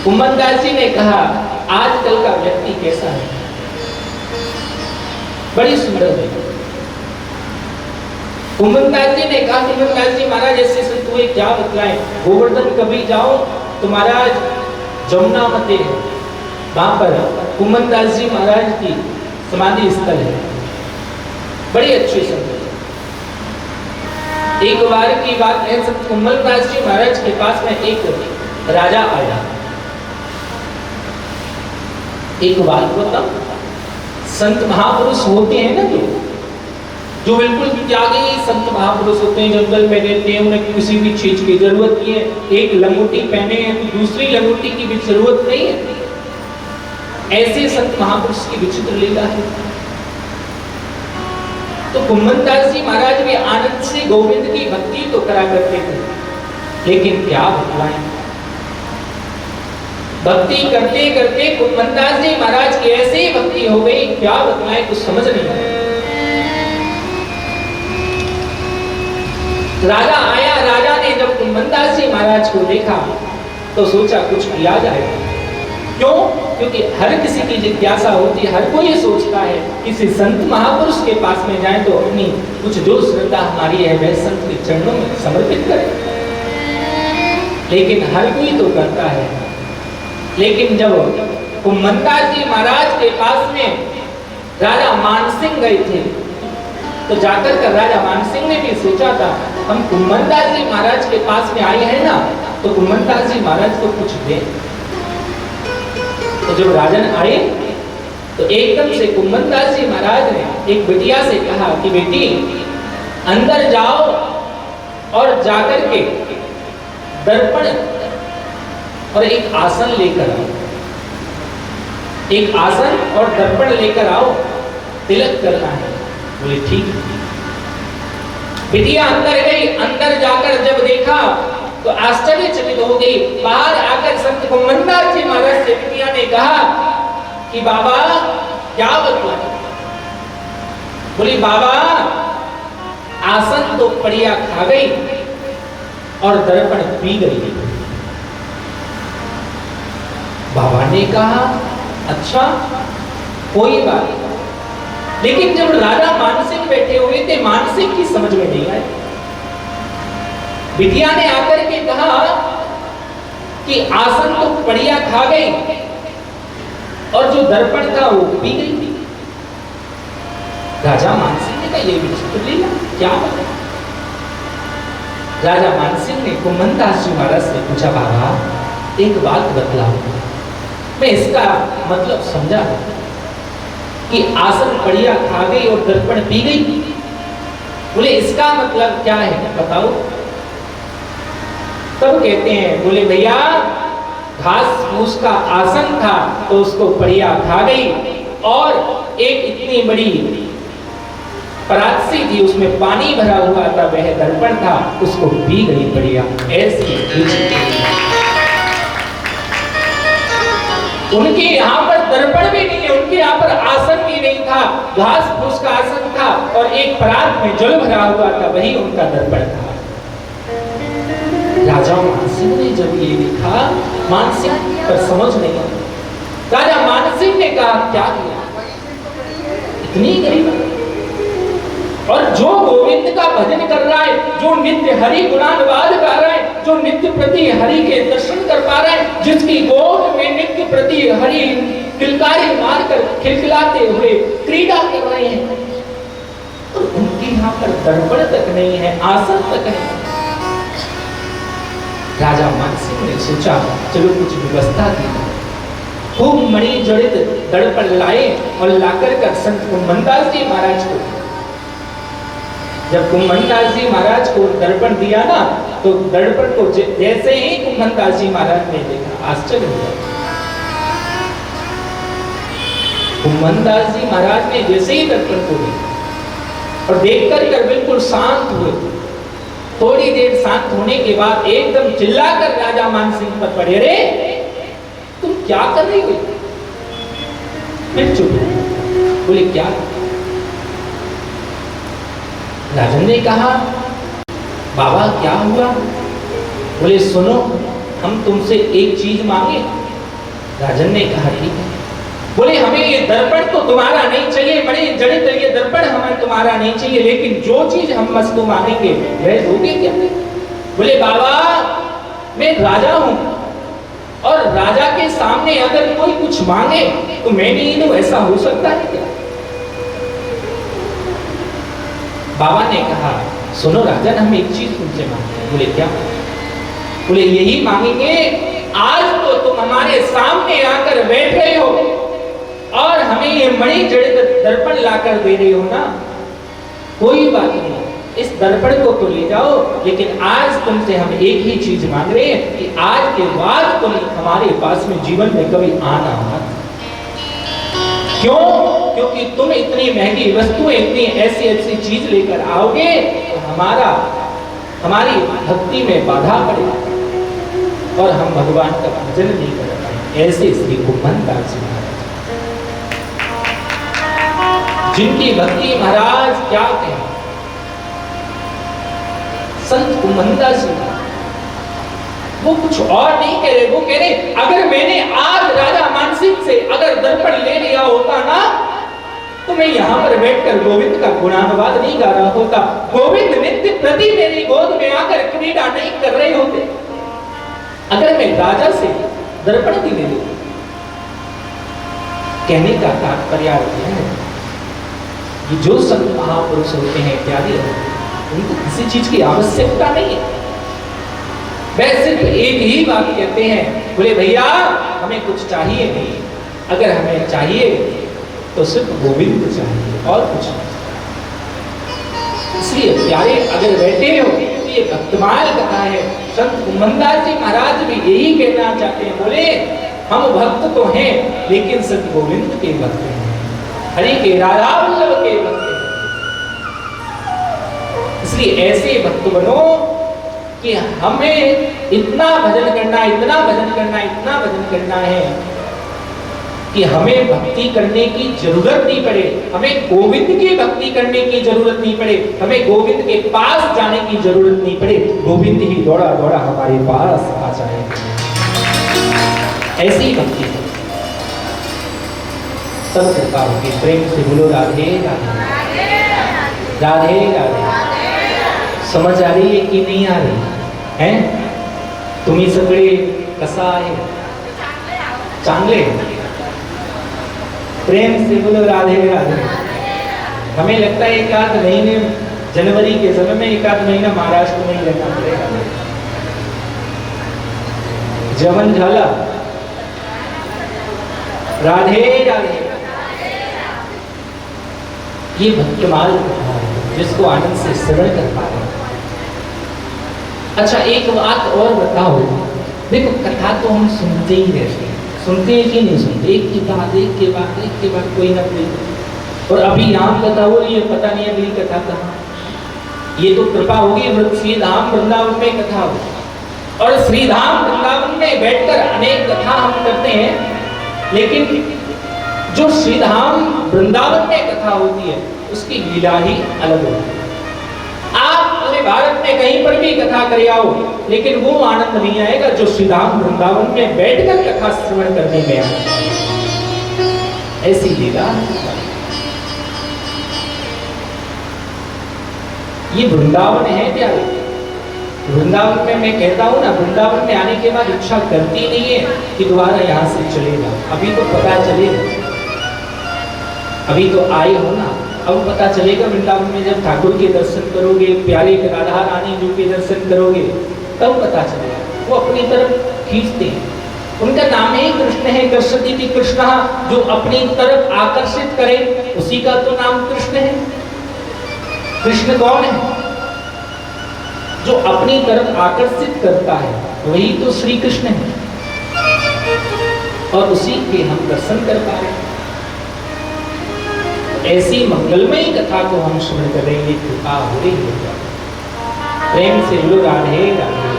कुंभनदास जी ने कहा आजकल का व्यक्ति कैसा है, बड़ी सुंदर है। कुंभनदास जी ने कहा कुंभनदास जी महाराज ऐसे संत हुए, क्या बतलाएं? गोवर्धन कभी जाओ तो महाराज जमुना मते है, वहां पर कुंभनदास जी महाराज की समाधि स्थल है, बड़ी अच्छी संत। एक बार की बात है, संत कुंभनदास जी महाराज के पास में एक राजा आया। एक बात बताओ, संत महापुरुष होते हैं ना जो बिल्कुल त्यागी संत महापुरुष होते हैं, जंगल में रहते हैं, उन्हें किसी भी चीज की जरूरत नहीं है। एक लंगोटी पहने हैं तो दूसरी लंगोटी की भी जरूरत नहीं है। ऐसे संत महापुरुष की विचित्र लीला है। तो कुम्भनदास जी महाराज भी आनंद से गोविंद की भक्ति तो करा करते थे, लेकिन क्या बतलाएं, भक्ति करते करते कुम्भनदास जी महाराज की ऐसी भक्ति हो गई, क्या बतलाएं, कुछ समझ नहीं आया। राजा आया, राजा ने जब कुम्भनदास जी महाराज को देखा तो सोचा कुछ किया जाए। क्यों? क्योंकि हर किसी की जिज्ञासा होती है, हर कोई ये सोचता है किसी संत महापुरुष के पास में जाए तो अपनी कुछ जो श्रद्धा हमारी है वह संत के चरणों में समर्पित करें, लेकिन हर कोई तो करता है। लेकिन जब कुम्भनदास जी महाराज के पास में राजा मानसिंह गए थे, तो जाकर कर राजा मानसिंह ने भी सोचा था हम कुम्भनदास जी महाराज के पास में आए हैं ना, तो कुम्भनदास जी महाराज को कुछ दें। तो जब राजन आए तो एकदम से कुम्भनदास जी महाराज ने एक बिटिया से कहा कि बेटी अंदर जाओ और जाकर के दर्पण और एक आसन लेकर आओ, एक आसन और दर्पण लेकर आओ, तिलक करना है। बोले ठीक है। बिटिया अंदर गई, अंदर जाकर जब देखा तो आश्चर्यचकित हो गई। बाहर आकर संत कुम्भनदास जी महाराज से बिटिया ने कहा कि बाबा क्या बतला? बोली बाबा आसन तो पड़िया खा गई और दर्पण पी गई। बाबा ने कहा अच्छा कोई बात नहीं। लेकिन जब राजा मानसिंह बैठे हुए थे, मानसिंह की समझ में नहीं आया। बिटिया ने आकर के कहा कि आसन तो पड़िया खा गई और जो दर्पण था वो पी गई। राजा मानसिंह ने कहा ये विचित्र लीला क्या है? राजा मानसिंह ने कुम्भनदास जी महाराज से पूछा बाबा एक बात बतलाओ, मैं इसका मतलब समझा कि आसन पड़िया खा गई और दर्पण पी गई। बोले इसका मतलब क्या है बताओ। तब कहते हैं बोले भैया घास फूस का आसन था तो उसको पड़िया खा गई और एक इतनी बड़ी परात सी थी उसमें पानी भरा हुआ था, वह दर्पण था, उसको पी गई पड़िया। ऐसी उनके यहाँ पर दर्पण भी नहीं है, उनके यहाँ पर आसन भी नहीं था, घास फूस का आसन था और एक परात में जल भरा हुआ था, वही उनका दर्पण था। राजा मानसिंह ने जब ये देखा, मानसिंह पर समझ नहीं आई। राजा मानसिंह ने कहा क्या किया, इतनी गरीब और जो गोविंद का भजन कर रहा है, जो नित्य हरि गुणानुवाद गा रहा है, जो नित्य प्रति हरि के दर्शन कर पा रहा है, जिसकी गोद में नित्य प्रति हरि किलकारी मारकर खिलखिलाते हुए क्रीड़ा कर रहे हैं, तो उनके यहाँ पर दर्पण तक नहीं है, आसन तक नहीं। राजा मानसिंह ने सोचा चलो कुछ व्यवस्था की, खूब मणि जड़ित दर्पण लाए और लाकर कर संत कुम्भनदास जी महाराज को, जब कुम्भनदास जी महाराज को दर्पण दिया ना, तो दर्पण को जैसे ही कुम्भनदास जी महाराज ने देखा आश्चर्य हुआ। कुम्भनदास जी महाराज ने जैसे ही दर्पण को देखा और देखकर बिल्कुल शांत हुए। थोड़ी देर शांत होने के बाद एकदम चिल्लाकर राजा मानसिंह पर पड़े, रे तुम क्या कर रही हो? मैं चुप। बोले क्या? राजन ने कहा बाबा क्या हुआ? बोले सुनो हम तुमसे एक चीज मांगे। राजन ने कहा ठीक है। बोले हमें ये दर्पण तो तुम्हारा नहीं चाहिए, बड़े जड़ित ये दर्पण हमें तुम्हारा नहीं चाहिए, लेकिन जो चीज हम मस्त मांगेंगे वह दोगे क्या? बोले बाबा मैं राजा हूं और राजा के सामने अगर कोई कुछ मांगे तो मैं नहीं दूं, ऐसा हो सकता है क्या? बाबा ने कहा सुनो राजन हम एक चीज तुमसे मांगते हैं। बोले क्या? बोले यही मांगेंगे, आज तो तुम हमारे सामने आकर बैठ रहे हो और हमें ये मणि जड़ित दर्पण लाकर दे रहे हो ना, कोई बात नहीं, इस दर्पण को तो ले जाओ, लेकिन आज तुमसे हम एक ही चीज मांग रहे हैं कि आज के बाद तुम हमारे पास में जीवन में कभी आना मत। क्यों? क्योंकि तुम इतनी महंगी वस्तुएं, इतनी ऐसी ऐसी चीज लेकर आओगे तो हमारी भक्ति में बाधा पड़ेगी और हम भगवान का भजन नहीं कर पाएंगे। ऐसे श्री कुम्भनदास जी जिनकी भक्ति महाराज क्या कहें, संत कुम्भनदास जी वो कुछ और नहीं कह रहे, वो कह रहे अगर मैंने आज राजा मानसिंह से अगर दर्पण ले लिया होता ना तो मैं यहाँ पर बैठकर गोविंद का गुणानुवाद नहीं गा रहा होता। गोविंद नित्य प्रति मेरी गोद में आकर क्रीड़ा नहीं कर रहे होते अगर मैं राजा से दर्पण भी ले लेता। कहने का तात्पर्य है कि जो संत महापुरुष होते हैं इत्यादि उनको किसी चीज की आवश्यकता नहीं है। वह सिर्फ एक ही बात कहते हैं, बोले भैया हमें कुछ चाहिए नहीं, अगर हमें चाहिए तो सिर्फ गोविंद चाहिए और कुछ नहीं। इसलिए प्यारे अगर बैठे हो तो ये भक्तमाल कथा है। संत कुम्भनदास जी महाराज भी यही कहना चाहते हैं, बोले हम भक्त तो हैं लेकिन संत गोविंद के भक्त हैं, हरि के राधा वल्लभ के भक्त हैं। इसलिए ऐसे भक्त बनो कि हमें इतना भजन करना, इतना भजन करना, इतना भजन करना है कि हमें भक्ति करने की जरूरत नहीं पड़े, हमें गोविंद की भक्ति करने की जरूरत नहीं पड़े, हमें गोविंद के पास जाने की जरूरत नहीं पड़े, गोविंद ही दौड़ा दौड़ा हमारे पास आ जाए। ऐसी भक्ति सब कृपा होगी। प्रेम से बोलो राधे राधे राधे राधे। समझ आ रही है कि नहीं आ रही है? तुम्ही सगळे कसा आहे? चांगले। प्रेम से बोलो राधे राधे। हमें लगता है एक आध महीने जनवरी के समय में एक आध महीना महाराष्ट्र में ही रहना पड़ेगा। जवन झाला राधे राधे। ये भक्तमाल जिसको आनंद से श्रवण कर पा रहे। अच्छा एक बात और बताओ, देखो कथा तो हम सुनते ही रहते हैं, सुनते हैं कि नहीं सुनते, एक के बाद कोई ना कोई। और अभी यहाँ कथा हो रही है, पता नहीं अगली कथा कहाँ। ये तो कृपा होगी श्रीधाम वृंदावन में कथा हो, और श्रीधाम वृंदावन में बैठकर अनेक कथा हम करते हैं, लेकिन जो श्रीधाम वृंदावन में कथा होती है उसकी लीला ही अलग होती है। आप पूरे भारत में कहीं पर भी कथा कर आओ, लेकिन वो आनंद नहीं आएगा जो श्रीधाम वृंदावन में बैठकर कथा श्रवण करने में आएगा। ऐसी लीला ये वृंदावन है प्यारे। वृंदावन में मैं कहता हूँ ना, वृंदावन में आने के बाद इच्छा करती नहीं है कि दोबारा यहाँ से चले जाओ। अभी तो पता चलेगा, अभी तो आए हो ना, अब पता चलेगा वृंदावन में जब ठाकुर के दर्शन करोगे, प्यारे राधा रानी जी के दर्शन करोगे, तब पता चलेगा। वो अपनी तरफ खींचते हैं, उनका नाम ही कृष्ण है। कृष्ण कृष्ण, जो अपनी तरफ आकर्षित करे उसी का तो नाम कृष्ण है। कृष्ण कौन है? जो अपनी तरफ आकर्षित करता है वही तो श्री कृष्ण है, और उसी के हम दर्शन कर पा रहे हैं। ऐसी मंगलमयी कथा को हम श्रवण करेंगे, कृपा हो रही है। प्रेम से बोलो राधे राधे।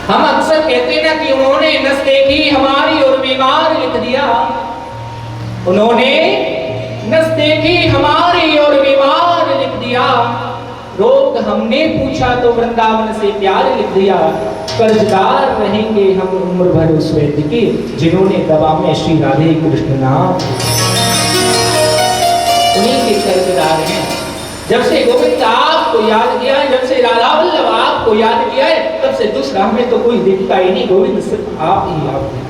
हम अक्सर कहते हैं ना कि उन्होंने नस देखी हमारी और बीमार लिख दिया, उन्होंने नस देखी हमारी और बीमार लिख दिया, रोग हमने पूछा तो वृंदावन से प्यार लिख दिया, कर्जदार रहेंगे हम उम्र भर उस वैद्य के जिन्होंने दवा में श्री राधे कृष्ण नाम, उन्हीं के कर्जदार हैं। जब से गोविंद आपको याद किया है, जब से राधा वल्लभ आपको याद किया है, तब से दूसरा हमें तो कोई दिखता ही नहीं, गोविंद सिर्फ आप ही आप हैं।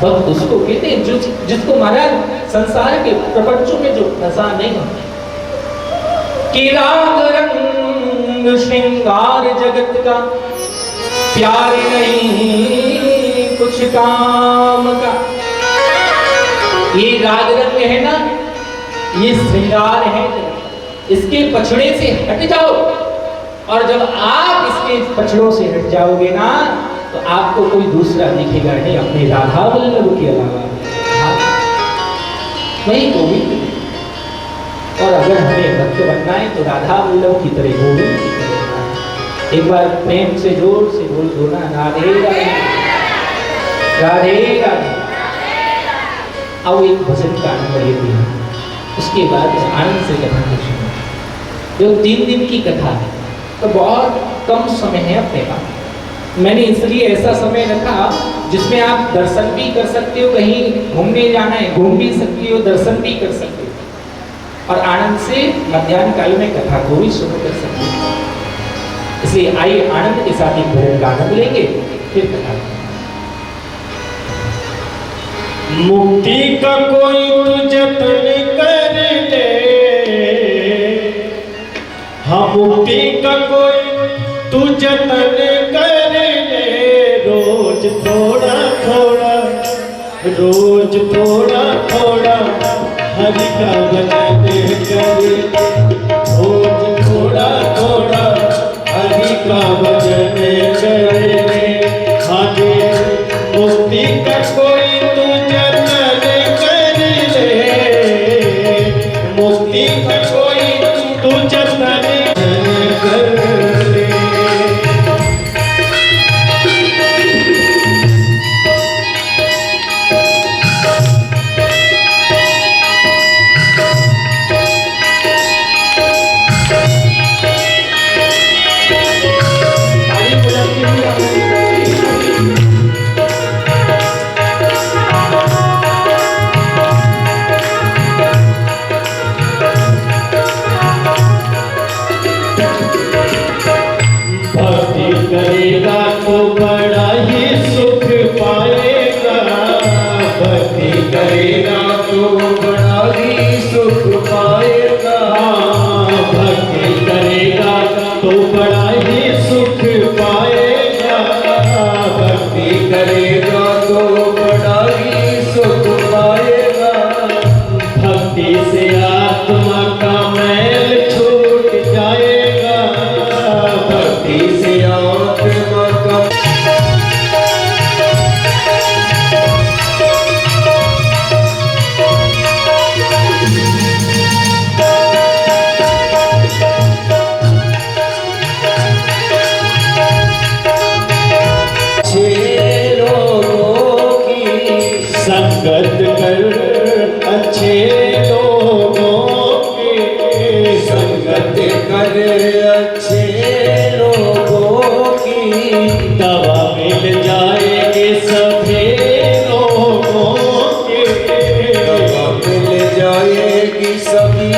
भक्त उसको कहते हैं जिसको महाराज संसार के प्रपंचों में जो नशा नहीं होता, कि राग रंग श्रृंगार जगत का प्यार नहीं कुछ काम का। ये राग रंग है ना, ये श्रृंगार है, इसके पछड़े से हट जाओ, और जब आप इसके पछड़ों से हट जाओगे ना तो आपको कोई दूसरा दिखेगा नहीं अपने राधा वल्लभ के अलावा। हाँ, वही गोविंद। और अगर हमें भक्त बनना है तो राधा वल्लभ की तरह, गोविंद की तरह बनना है। एक बार प्रेम से जोर से बोल दो ना, राधे राधे राधे राधे। अब एक भजन का आनंद लेते हैं, उसके बाद आनंद से कथा को सुनो। जो 3 दिन की कथा है तो बहुत कम समय है अपने पास। मैंने इसलिए ऐसा समय रखा जिसमें आप दर्शन भी कर सकते हो, कहीं घूमने जाना है घूम भी सकते हो, दर्शन भी कर सकते हो, और आनंद से मध्याह्न काल में कथा को भी सुनो कर सकते हो। इसलिए आइए आनंद के साथ एक भजन का आनंद लेंगे, फिर कथा। मुक्ति का कोई तू जतन कर ले, हाँ मुक्ति का कोई तू जतन कर ले। रोज थोड़ा थोड़ा, रोज थोड़ा थोड़ा हरि का भजन कर ले। रोज थोड़ा थोड़ा हरि का भजन कर ले। हाँ मुक्ति का कोई तू जतन कर ले, मुक्ति का कोई तू जतन कर ले। करेगा तो बड़ा ही सुख पाएगा, भक्ति करेगा तो बड़ा ही सुख पाएगा। भक्ति करेगा तो बड़ा ही सुख पाएगा, भक्ति करेगा तो बड़ा ही सुख पाएगा। भक्ति से आत्मा का मैल छूट जाएगा, भक्ति से आत्मा का संगत कर अच्छे लोगों की, संगत कर अच्छे लोगों की। दवा मिल जाएगी सभी लोगों की, दवा मिल जाएगी सभी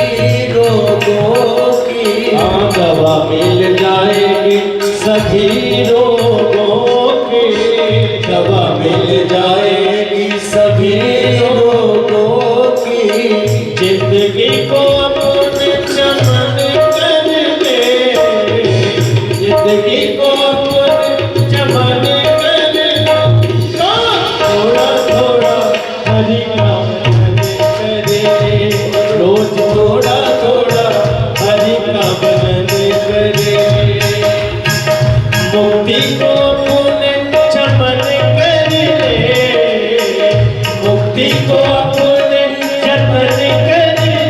लोगों की। दवा मिल जाएगी सभी लोगों की, दवा मिल जाएगी सभी लोगों की। जिंदगी को अपने चमन कर ले, जिंदगी को अपने चमन कर ले। थोड़ा थोड़ा हरि का भजन करे, रोज थोड़ा थोड़ा हरि का भजन करे। मुक्ति को अपने चमन कर ले, मुक्ति को अपने चमन कर ले।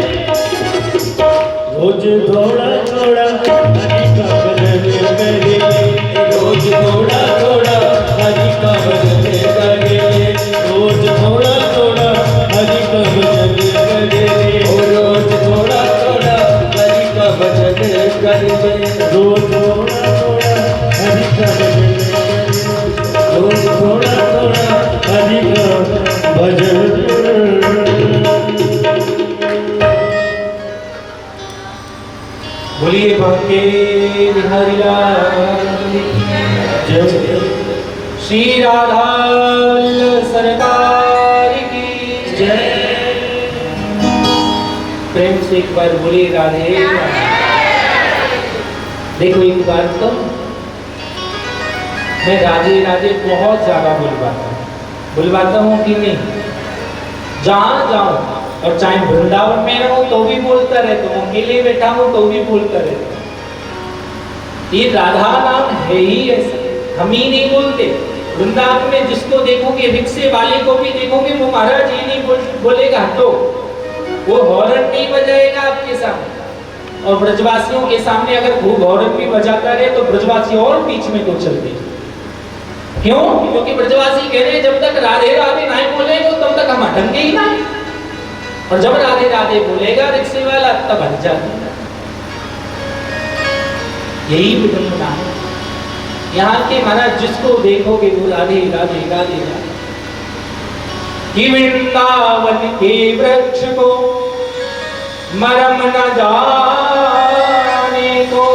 रोज थोड़ा थोड़ा हरि का भजन करे, रोज थोड़ा थोड़ा हरि का भजन करे। रोज थोड़ा थोड़ा हरि का भजन करे, रोज थोड़ा थोड़ा हरि का भजन करे। रोज थोड़ा थोड़ा हरि का भजन करे, रोज थोड़ा थोड़ा हरि का भजन। बोलिए बांके बिहारी लाल की जय। श्री राधा वल्लभ सरकार की जय। प्रेम से एक बार बोलिए राधे राधे। देखो एक बार तो मैं राधे राधे बहुत ज्यादा बुलवाता हूँ कि नहीं? जहाँ जाऊँ और चाहे वृंदावन में रहूं तो भी बोलता रहता हूँ, अकेले बैठा हूँ तो भी बोलता रहता हूँ। ये राधा नाम है ही ऐसा, हम ही नहीं बोलते। वृंदावन में जिसको देखोगे, रिक्शे वाले को भी देखोगे, वो महाराज ये नहीं बोलेगा हटो, वो हॉर्न नहीं बजाएगा आपके सामने। और ब्रजवासियों के सामने अगर खूब हॉर्न भी बजाता रहे तो ब्रजवासी और बीच में तो चलते। क्यों? क्योंकि ब्रजवासी कह रहे हैं जब तक राधे राधे नहीं बोलेंगे तब तक हम हटेंगे ही नहीं, और जब राधे राधे बोलेगा रिक्शे वाला तब हट जाते। यही विडंबना है यहाँ के महाराज, जिसको देखोगे वो राधे राधे राधे राधे। कि वृंदावन के वृक्ष को मरम न जाने को,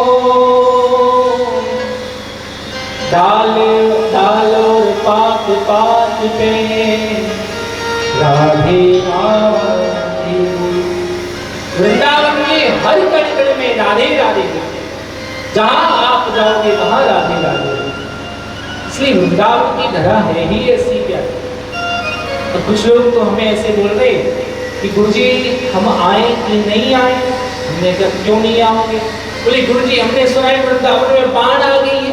डाल डाल और पात पात पे राधे राधे। वृंदावन के हर कण कण में राधे राधे, जहां आप जाओगे वहां राधे राधे। इसलिए वृंदावन की धरा है ही ऐसी प्यारी। और कुछ लोग तो हमें ऐसे बोल रहे कि गुरुजी हम आए कि नहीं आए। हमने कहा क्यों नहीं आओगे? बोले गुरुजी हमने सुना है वृंदावन में बाढ़ आ गई है।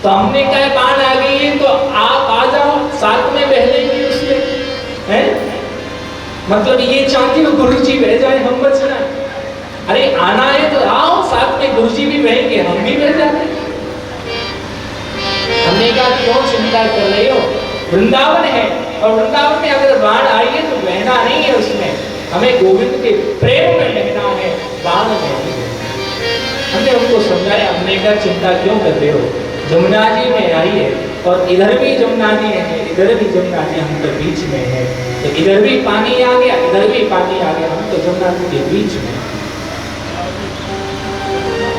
तो हमने कहा बाढ़ आ गई है तो आप आ जाओ, साथ में बह लेंगे उसमें, है? मतलब ये चाहती हो गुरुजी बह जाए हम बच जाए। अरे आना है तो आओ, साथ में गुरुजी भी बहेंगे, हम भी बह जाते। हमने कहा क्यों चिंता कर रहे हो, वृंदावन है, और वृंदावन में अगर बाढ़ आई है तो बहना नहीं है उसमें, हमें गोविंद के प्रेम में बहना है, बाढ़ में नहीं। हमने उनको समझाया, हमने कहा चिंता क्यों कर रहे हो, जमुना जी में आई है और इधर भी जमुना जी है, इधर भी जमुना जी हम तो बीच में है, तो इधर भी पानी आ गया, इधर भी पानी आ गया, हम तो जमुना जी के बीच में।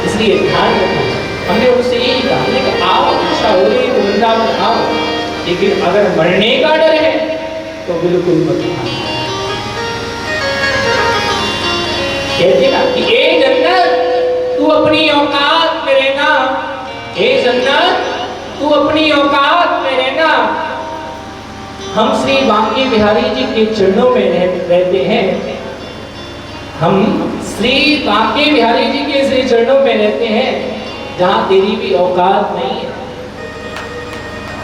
इसलिए ध्यान रखना। हमने उनसे यही कहा, हमने कहा आओ, इच्छा हो रही है वृंदावन आओ, लेकिन अगर मरने का डर है तो बिल्कुल मत आना। कहते ना कि ए जन्नत तू अपनी औकात में रहना, ए जन्नत तू अपनी औकात में रहना। हम श्री बांके बिहारी जी के चरणों में रहते हैं, हम श्री बांके बिहारी जी के श्री चरणों में रहते हैं जहां तेरी भी औकात नहीं है।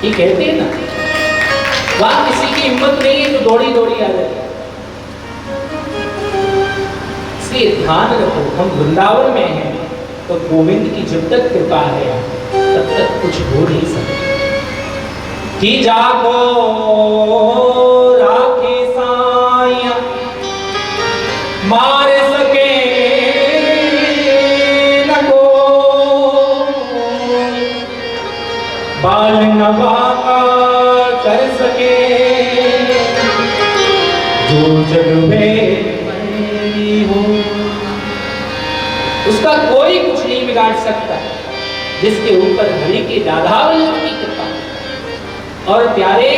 ये कहते हैं ना, वहां किसी की हिम्मत नहीं है तो दौड़ी दौड़ी आ जाए। इसलिए ध्यान रखो, हम वृंदावन में हैं तो गोविंद की जब तक कृपा है तब तक कुछ हो नहीं सकता। कि जागो राखे साया मार सके न को, बाल नवा कर सके जो जग में हो, उसका कोई कुछ नहीं बिगाड़ सकता जिसके ऊपर हरि की राधावल्लभ की कृपा। और प्यारे,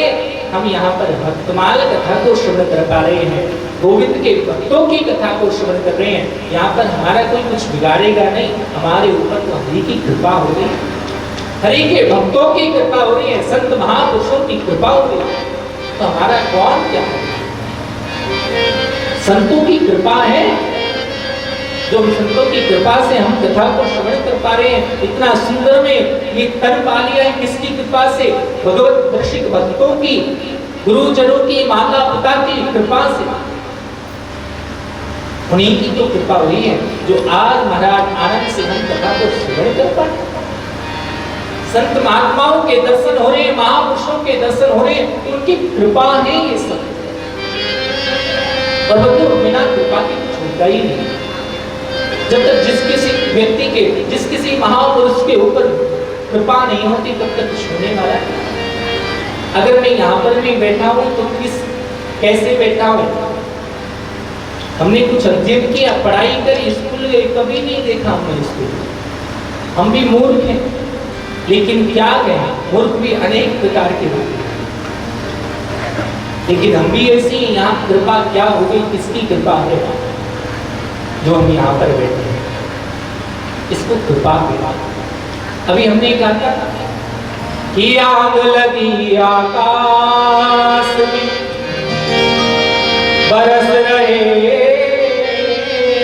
हम यहाँ पर भक्तमाल कथा को श्रवण कर पा रहे हैं, गोविंद के भक्तों की कथा को श्रवण कर रहे हैं। यहाँ पर हमारा कोई कुछ बिगाड़ेगा नहीं, हमारे ऊपर तो हरि की कृपा हो रही है, हरि के भक्तों की कृपा हो रही है, संत महापुरुषों की कृपा हो रही है। तो हमारा कौन क्या है? संतों की कृपा है, जो संतों की कृपा से हम कथा को श्रवण कर पा रहे हैं। इतना सुंदर में ये तन पा लिया है, किसकी कृपा से? भगवत दर्शिक भक्तों की, गुरुजनों की, माता पिता की कृपा से। उन्हीं की तो कृपा हुई है जो आज महाराज आनंद से हम कथा को श्रवण कर पाए। संत महात्माओं के दर्शन हो रहे हैं, महापुरुषों के दर्शन हो रहे हैं, उनकी कृपा है ये सब। और भक्तों, बिना कृपा के कुछ होता ही नहीं। जब तक जिस किसी व्यक्ति के, जिस किसी महापुरुष के ऊपर कृपा नहीं होती तब तक कुछ होने वाला है। अगर मैं यहाँ पर भी बैठा हूँ तो कैसे बैठा हूँ? हमने कुछ अध्ययन किया, पढ़ाई करी, स्कूल गए, कभी नहीं देखा हमने स्कूल। हम भी मूर्ख हैं, लेकिन क्या कहें, मूर्ख भी अनेक प्रकार के होते हैं। लेकिन हम भी ऐसी, यहाँ कृपा क्या हो गई, किसकी कृपा है जो हम यहाँ पर बैठे हैं? इसको कृपा मिला। अभी हमने कहा था कि आग लगी आकाश में, बरस रहे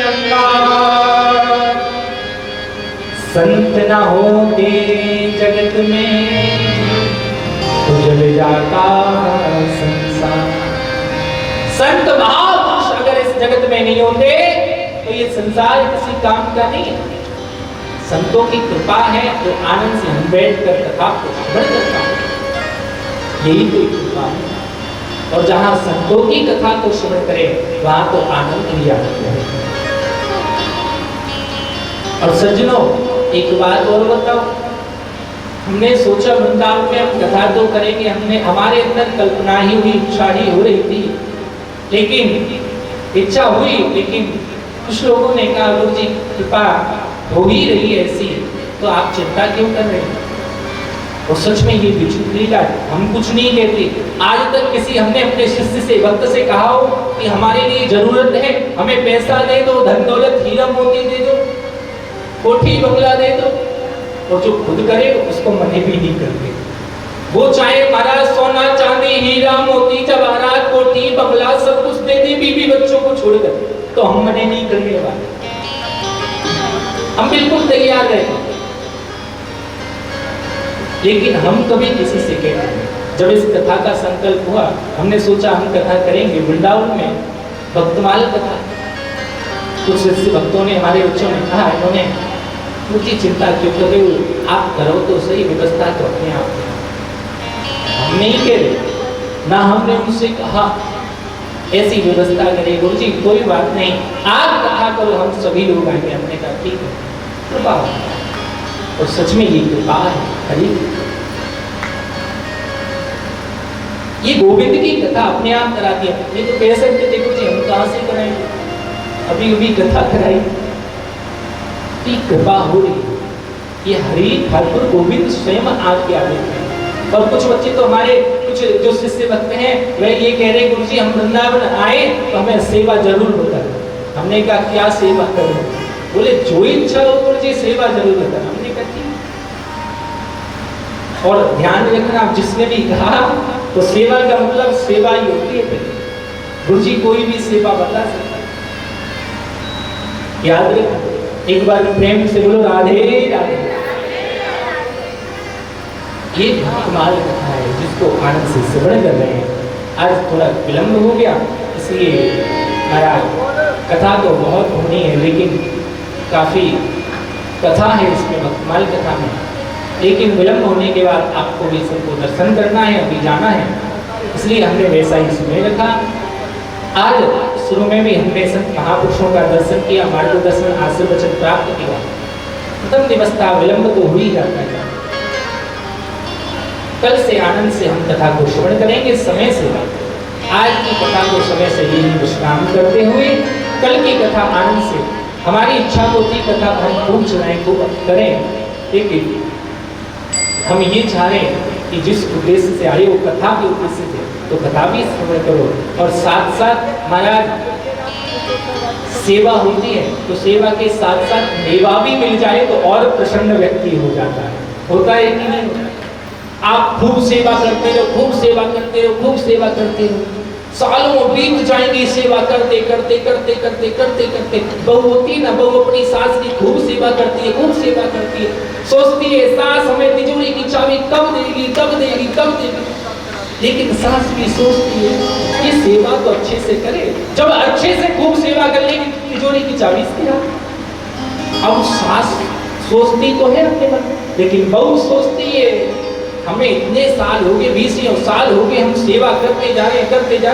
अंगार, संत न होते जगत में तो जाता है संसार। संत महापुरुष अगर इस जगत में नहीं होते तो ये संसार किसी काम का नहीं है। संतों की कृपा है तो आनंद से हम बैठ कर कथा को श्रवण करता हूं, यही तो कृपा है। और जहां संतों की कथा को श्रवण करें वहां तो आनंद ही आनंद है। और सज्जनों, एक बात और बताओ, हमने सोचा वृंदावन में हम कथा तो करेंगे, हमने हमारे अंदर कल्पना ही हुई, इच्छा ही हो रही थी, लेकिन इच्छा हुई, लेकिन कुछ लोगों ने कहा गुरु जी कृपा हो ही रही है ऐसी, तो आप चिंता क्यों कर रहे हैं। और सच में ये विचित्र लीला है, हम कुछ नहीं कहते। आज तक किसी हमने अपने शिष्य से भक्त से कहा हो कि हमारे लिए जरूरत है, हमें पैसा दे दो, धन दौलत हीरा मोती दे दो, कोठी बंगला दे दो, और जो खुद करे उसको मने भी नहीं करते। वो चाहे महाराज सोना चांदी हीरा मोती जवाहरात कोठी बंगला सब कुछ दे दे बीवी बच्चों को छोड़कर, तो हम मने नहीं करने वाले, हम बिल्कुल तैयार रहे। लेकिन हम कभी किसी से कहते हैं, जब इस कथा का संकल्प हुआ हमने सोचा हम कथा करेंगे वृंदावन में, भक्तमाल कथा। कुछ शिष्य भक्तों ने, हमारे बच्चों ने कहा, इन्होंने मुझे चिंता क्यों कर रहे हो, आप करो तो सही, व्यवस्था तो अपने आप। हम नहीं कह रहे, ना हमने उनसे कहा ऐसी व्यवस्था करें। गुरु जी कोई बात नहीं, आप कथा करो, हम सभी लोग आएंगे। हमने कहा ठीक है, कृपा। और सच में ये कृपा है। अरे ये गोविंद की कथा अपने आप कराती है। ये तो कह सकते थे गुरु जी हम कहाँ से कराएंगे, अभी अभी कथा कराई, कृपा हो रही है। ये हरि ठाकुर गोविंद स्वयं आके आते हैं। और कुछ बच्चे तो हमारे, कुछ जो शिष्य भक्त हैं वह ये कह रहे गुरु जी हम वृंदावन आए तो हमें सेवा जरूर बता। हमने कहा क्या सेवा करूं, बोले जो इच्छा हो गुरु जी सेवा जरूर बता। हमने कहा ठीक। और ध्यान रखना, जिसने भी कहा तो सेवा का मतलब सेवा ही होती है। गुरु जी कोई भी सेवा बता सकता है, याद रखना। एक बार प्रेम से बोलो राधे राधे। ये भक्तमाल कथा है जिसको आनंद से श्रवण कर रहे हैं। आज थोड़ा विलंब हो गया, इसलिए महाराज कथा तो बहुत होनी है, लेकिन काफ़ी कथा है इसमें, भक्तमाल कथा में। लेकिन विलंब होने के बाद आपको भी सबको दर्शन करना है, अभी जाना है, इसलिए हमने वैसा ही समय रखा। आज शुरू में भी हमने संत महापुरुषों का दर्शन किया, मार्गदर्शन आशीर्वचन प्राप्त किया। प्रथम दिवस था, विलंब तो हो ही जाता है। कल से आनंद से हम कथा को श्रवण करेंगे समय से। आज की कथा को समय से ही विश्राम करते हुए कल की कथा आनंद से, हमारी इच्छा होती कथा हम खूब सुनाएं, खूब करें, लेकिन हम ये चाह रहे हैं कि जिस उद्देश्य से आए वो कथा के उद्देश्य से, तो कथा भी श्रवण करो। और साथ साथ महाराज सेवा होती है तो सेवा के साथ साथ मेवा भी मिल जाए तो और प्रसन्न व्यक्ति हो जाता है। होता है कि नहीं? आप खूब सेवा करते रहो, खूब सेवा करते रहो, खूब सेवा करते रहो, सालों बीत जाएंगी सेवा करते करते करते करते करते करते। बहू होती ना, बहू अपनी सास की खूब सेवा करती है, खूब सेवा करती है, सोचती है सास हमें तिजोरी की चाबी कब देगी कब देगी कब देगी। लेकिन सास भी सोचती है ये सेवा तो अच्छे से करे, जब अच्छे से खूब सेवा कर लेगी तिजोरी की चाबी इसकी हाथ। अब सास सोचती तो है अपने मन, लेकिन बहू सोचती है हमें इतने साल हो गए, 20 साल हो गए, हम सेवा करते जा रहे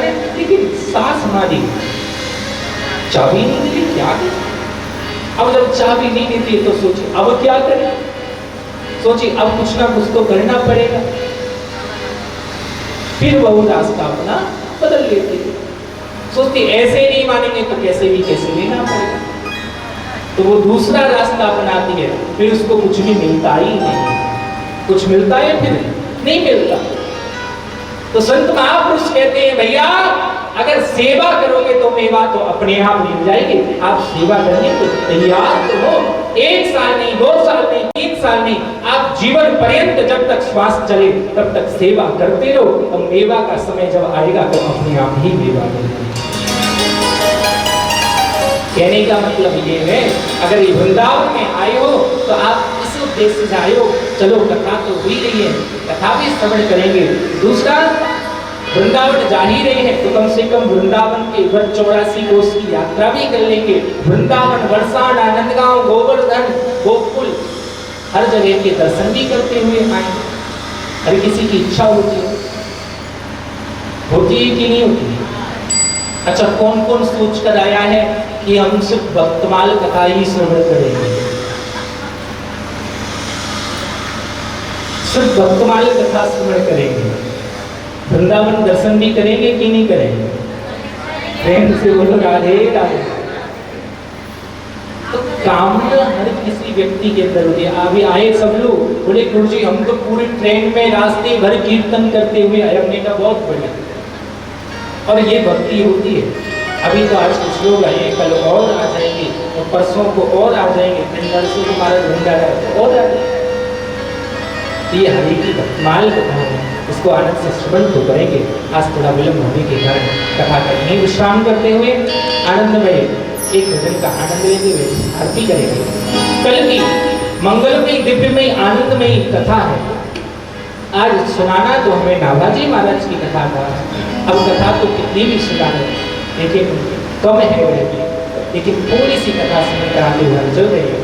हैं, लेकिन सास हमारी चाबी नहीं देती, क्या करें? अब जब चाबी नहीं देती तो सोचिए अब क्या करें, सोचिए अब कुछ ना कुछ तो करना पड़ेगा। फिर वो रास्ता अपना बदल लेती है, सोचती ऐसे नहीं मानेंगे तो कैसे भी कैसे लेना पड़ेगा, तो वो दूसरा रास्ता अपनाती है। फिर उसको कुछ भी मिलता ही नहीं, कुछ मिलता है फिर नहीं मिलता। तो संत महापुरुष कहते हैं भैया अगर सेवा करोगे तो मेवा तो अपने आप मिल जाएगी। आप सेवा करने को तैयार तो हो, 1 साल नहीं, 2 साल नहीं, 3 साल नहीं, आप जीवन पर्यंत जब तक श्वास चले तब तक सेवा करते रहो, और मेवा का समय जब आएगा तो अपने आप ही मेवा मिलेगा। कहने का मतलब ये है अगर ये वृंदावन में आए हो तो आप इस देश से आए हो, चलो कथा तो हुई रही है, कथा भी श्रवण करेंगे। दूसरा, वृंदावन जा ही रहे हैं तो कम से कम वृंदावन के 84 कोस की यात्रा भी कर लेंगे। वृंदावन, बरसाना, आनंदगांव, गोवर्धन, गोकुल, हर जगह के दर्शन भी करते हुए आएंगे। हर किसी की इच्छा होती है कि नहीं होती? अच्छा, कौन कौन सोच कर आया है कि हम सिर्फ भक्तमाल कथा ही श्रवण करेंगे, सिर्फ भक्तमाल कथा श्रवण करेंगे, वृंदावन दर्शन भी करेंगे कि नहीं करेंगे? प्रेम से बोलो राधे राधे। तो कामना हर किसी व्यक्ति के अंदर होती है। अभी आए सब लोग बोले गुरु जी हम तो पूरी ट्रेन में रास्ते भर कीर्तन करते हुए आए। हमने कहा बहुत बढ़िया, और ये भक्ति होती है। अभी तो आज कुछ लोग आए, कल और आ जाएंगे, और परसों को और आ जाएंगे, नरसिंह कुमार भंडारा और आ जाएंगे। ये हरि की भक्तमाल कथा है, इसको आनंद से श्रवण तो करेंगे। आज थोड़ा विलंब होने के कारण कथा करनी, विश्राम करते हुए आनंदमय एक भजन का आनंद लेते हुए आरती करेंगे। कल की मंगलमयी दिव्यमयी आनंदमयी कथा है। आज सुनाना तो हमें नाभाजी महाराज की कथा था। अब कथा तो कितनी भी सुनाना, लेकिन कम है वह, लेकिन थोड़ी सी कथा सुनने कराते हुए हम चल रहे हैं।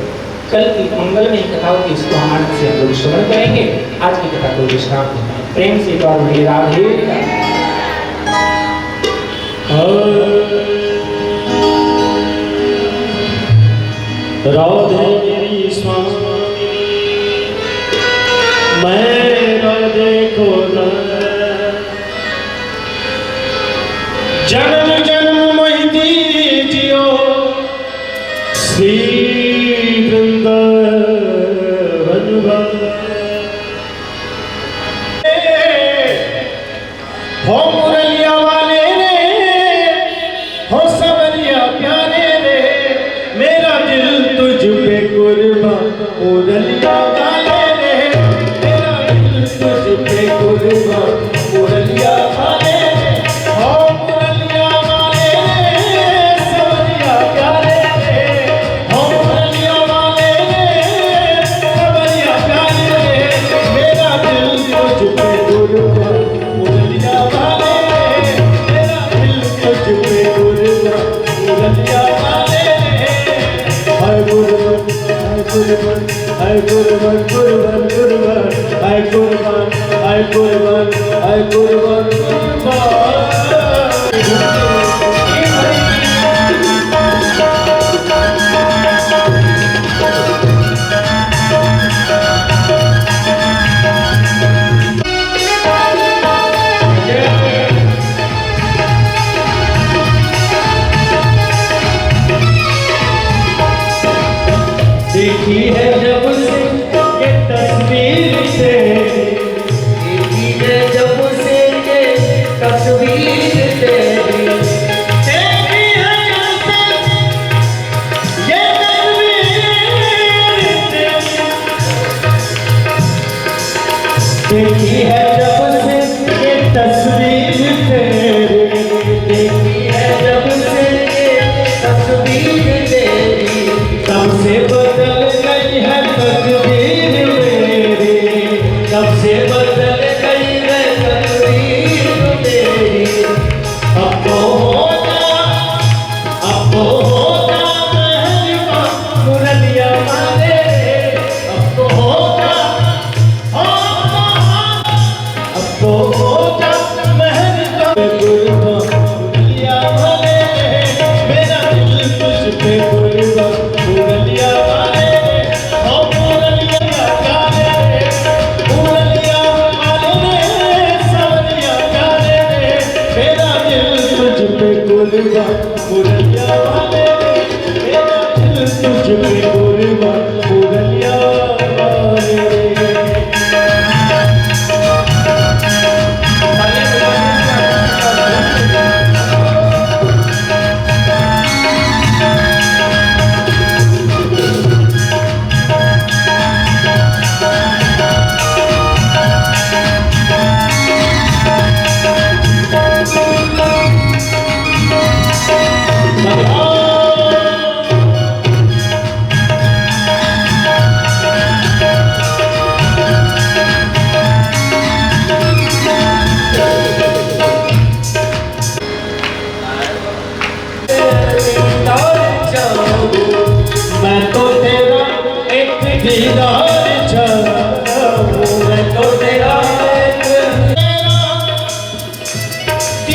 कल की मंगलमयी कथाओं की इसको आनंद से हम लोग श्रवण करेंगे। आज की कथा को विश्राम देना है। प्रेम से बार राधे राधे मेरी स्वामी, मैं राधे को जन्म जन्म मही दीजियो श्री वृंदावन हो मुरलिया वाले रे, हो सवरिया प्यारे रे, मेरा दिल तुझ पे कुर्बान मुरलिया वाले रे, मेरा दिल तुझ पे कुर्बान मुरलिया वाले रे, हो मुरलिया वाले रे, सवरिया प्यारे रे, हो मुरलिया वाले रे, सवरिया प्यारे रे, मेरा दिल तुझ पे कुर्बान मुरलिया वाले रे, मेरा दिल तुझ पे कुर्बान मुरलिया वाले रे। हाय कुर्बान, हाय कुर्बान, हाय कुर्बान, कुर्बान कुर्बान, हाय कुर्बान, हाय कुर्बान, हाय कुर्बान कुर्बान। देखी है जब से ये तस्वीर से, देखी है जब से ये तस्वीर तेरी, तेरी है जब से ये तस्वीर तेरी, देखी है जब से ये तस्वीर तेरी, देखी है जब से ये तस्वीर तेरी, तब से बदल गई है तकदीर मेरी, तब से बदल गई है तकदीर मेरी। अब तो होता मेहरबा मुरलिया वाले, अब तो होता मेहरबा मुरलिया वाले, मेरा दिल तुझ पे कुर्बान मुरलिया वाले, ओ मुरलिया प्यारे रे, मुरलिया वाले रे, सवरिया प्यारे रे, मेरा दिल तुझ पे कुर्बान मुरलिया वाले रे, मेरा दिल तुझ पे कुर्बान मुरलिया वाले रे।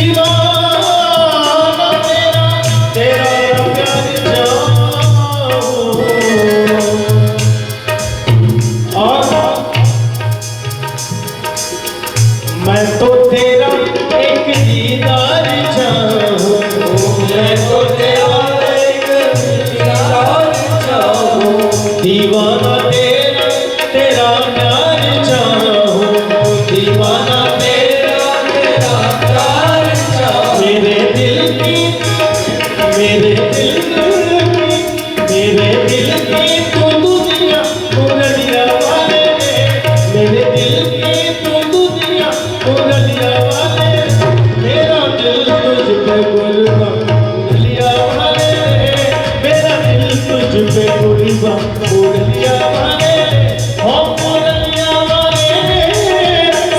दीवाना तेरा तेरा प्यार जाऊं। और मैं तो तेरा एक दीदार चाहूं, मैं तो तेरा एक दीदार चाहूं, दीवाना तेरा तेरा प्यार चाहूं, दीवाना तेरा तेरा प्यार चाहूं। मेरे दिल की तू दुनिया मुरलिया वाले ने, मेरे दिल की तू दुनिया मुरलिया वाले, मेरा दिल तुझ पे कुर्बान मुरलिया वाले, मेरा दिल तुझ पे कुर्बान मुरलिया वाले। ओ मुरलिया वाले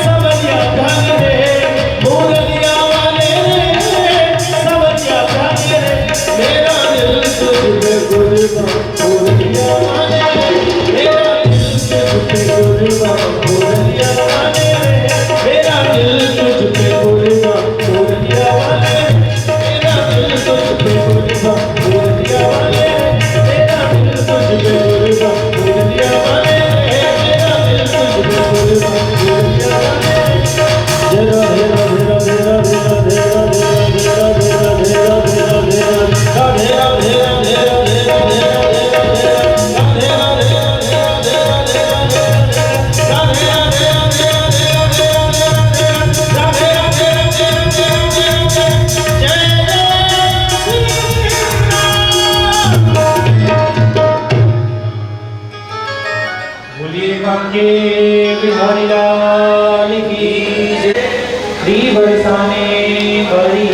सवरिया ढंग रे, मुरलिया वाले सवरिया ढंग रे, मेरा दिल तुझ पे कुर्बान मुरलिया वाले, मेरा दिल तुझ पे कुर्बान मुरलिया वाले, मेरा दिल तुझ पे कुर्बान मुरलिया वाले, मेरा दिल तुझ पे कुर्बान मुरलिया वाले, मेरा दिल तुझ पे कुर्बान मुरलिया वाले, मेरा दिल तुझ पे कुर्बान मुरलिया वाले। जरा जरा जरा जरा जरा जरा जरा जरा जरा जरा जरा बोलिए बांके बिहारी लाल की जय। श्री बरसाने बड़ी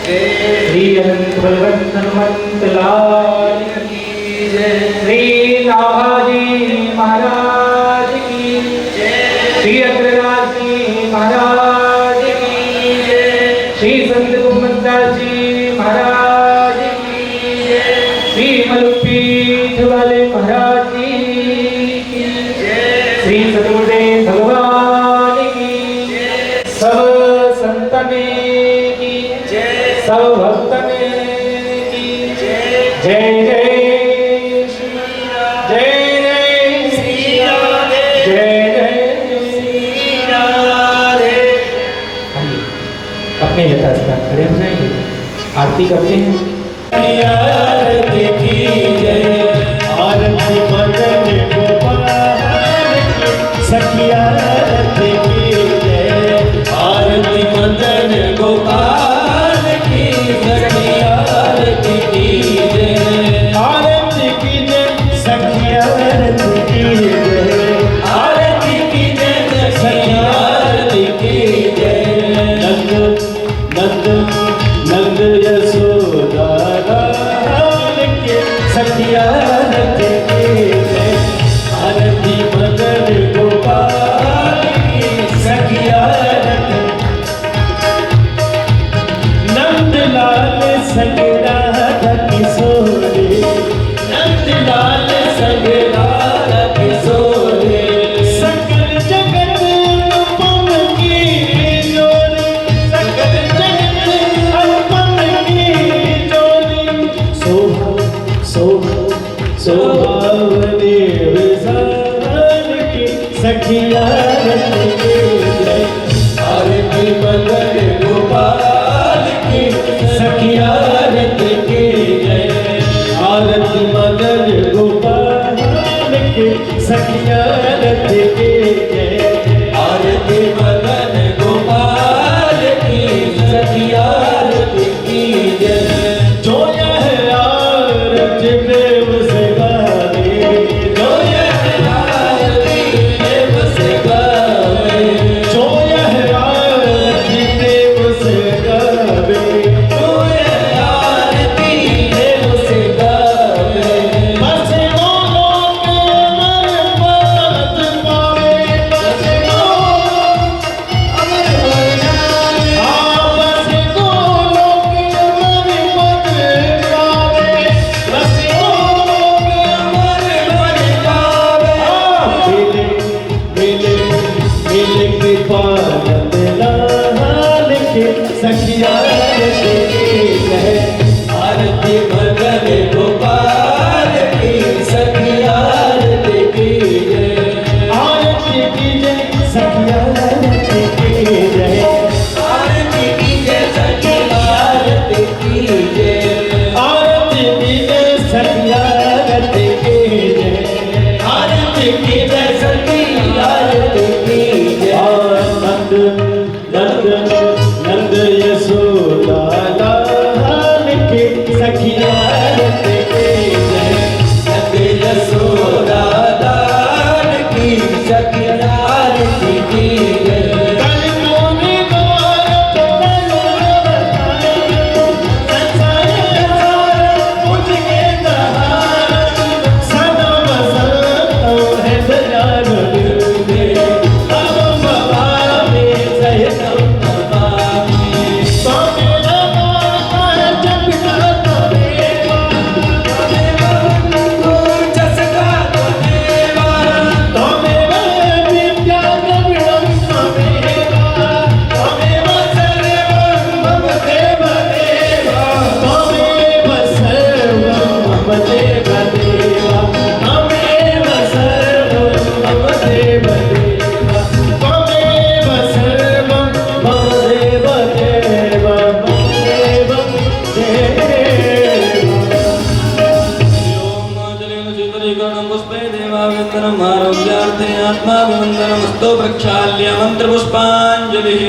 श्री अनंत बलवंत हनुमंत लाल की जय। श्री नाभाजी महाराज की जय। श्री अग्रराज जी महाराज की जय। श्री संत गोमंतदास जी महाराज की जय। श्री मलुपीठ वाले महाराज जी की जय। श्री सतगुरुदेव भगवान की जय। सब संतन की जय, सब भक्तन की जय। जय जय श्री राम, जय जय श्री राम, जय जय श्री राधे। आइए अपने यथास्थान खड़े हो जाएंगे, आरती करते हैं। आरती की जय, आरती मदन गोपाल की, सखिया आरती की जय, आरती मदन गोपाल की, सखिया आरती की जय, आरती की जय, सखिया आरती की जय, आरती की जय, सखिया आरती की जय। नंद नंद नंद यशोदा लाल के, सखिया सखिया आरती की जय, आरती भगन गोपाल की सखिया आरती की जय, आरती की जय सखिया आरती की जय, आरती की जय सखिया आरती की जय, आरती की जय सखिया आरती की जय, आरती की जय सखिया आरती की जय। नंद नंद यशोदा लाल की सखिया आरती की जय, नंद यशोदा लाल की सखिया आरती की जय। कल तूने द्वार बताए, संसार मुझ के दहार, सदा बसंतो है दयालु दे, अब बाबा में सहित आत्माभिवन्दनमस्तु प्रक्षाल्य मन्त्रपुष्पाञ्जलिः।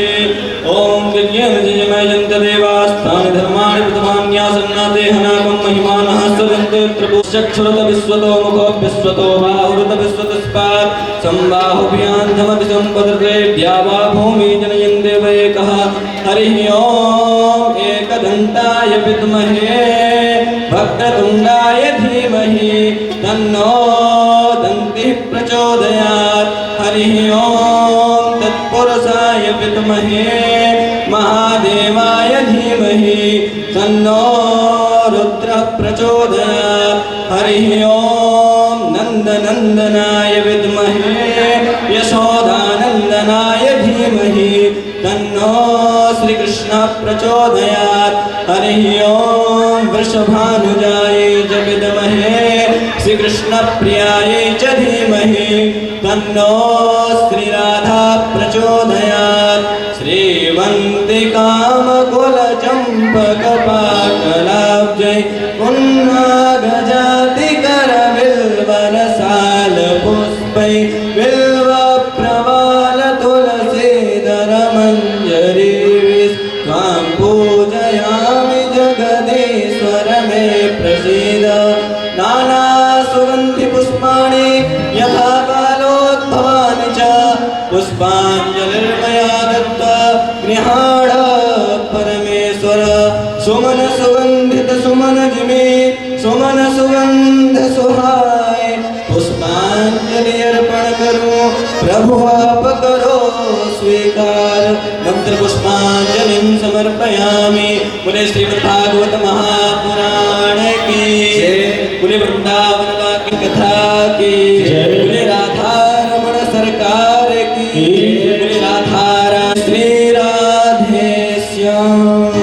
ॐ यज्ञमयजन्त देवास्थानि धर्माणि प्रथमान्यासन्नादेहनाकं महिमानः स्वजन्तेऽत्रपुश्चक्षुरत विश्वतो मुखो विश्वतो बाहुरत विश्वतस्पात् सम्बाहुभ्यान्धमपि सम्पदते द्यावा भूमि जनयन् देव एकः। हरिः ॐ एकदन्ताय विद्महे वक्रतुण्डाय धीमहि तन्नो दन्तिः प्रचोदयात्। हरिः ॐ तत्पुरुषाय विद्महे महादेवाय धीमहि तन्नो रुद्रः प्रचोदयात्। हरिः ॐ नन्दनन्दनाय विद्महे यशोदानन्दनाय धीमहि तन्नो श्रीकृष्णः प्रचोदयात्। हरिः ॐ वृषभानुजाय च विद्महे श्रीकृष्णप्रियायै च धीमहि तन्नो श्रीराधा प्रचोदयात्। श्रीवन्ति कामकुलचम्पकपाटलाब्जै पुन्नागजाति करबिल्वरसालपुष्पै बिल्वप्रवाल तुलसीधर मञ्जरीभिः त्वां पूजयामि जगदीश्वर मे प्रसीद। नाना सुगन्धि पुष्पाणि यथा कालोद्भवानि च पुष्पाञ्जलिर्मया दत्त्वा गृहाण परमेश्वर। सुमन सुगन्धित सुमन जिमे सुमन सुगंध सुहाय पुष्पांजलि अर्पण करो प्रभु आप करो स्वीकार। मंत्र पुष्पांजलिं समर्पयामि। बोले श्रीमद्भागवत महापुराण की जय, बोले वृंदावन की कथा की जय, बोले राधा रमण सरकार की जय, बोले राधा श्री राधे श्याम।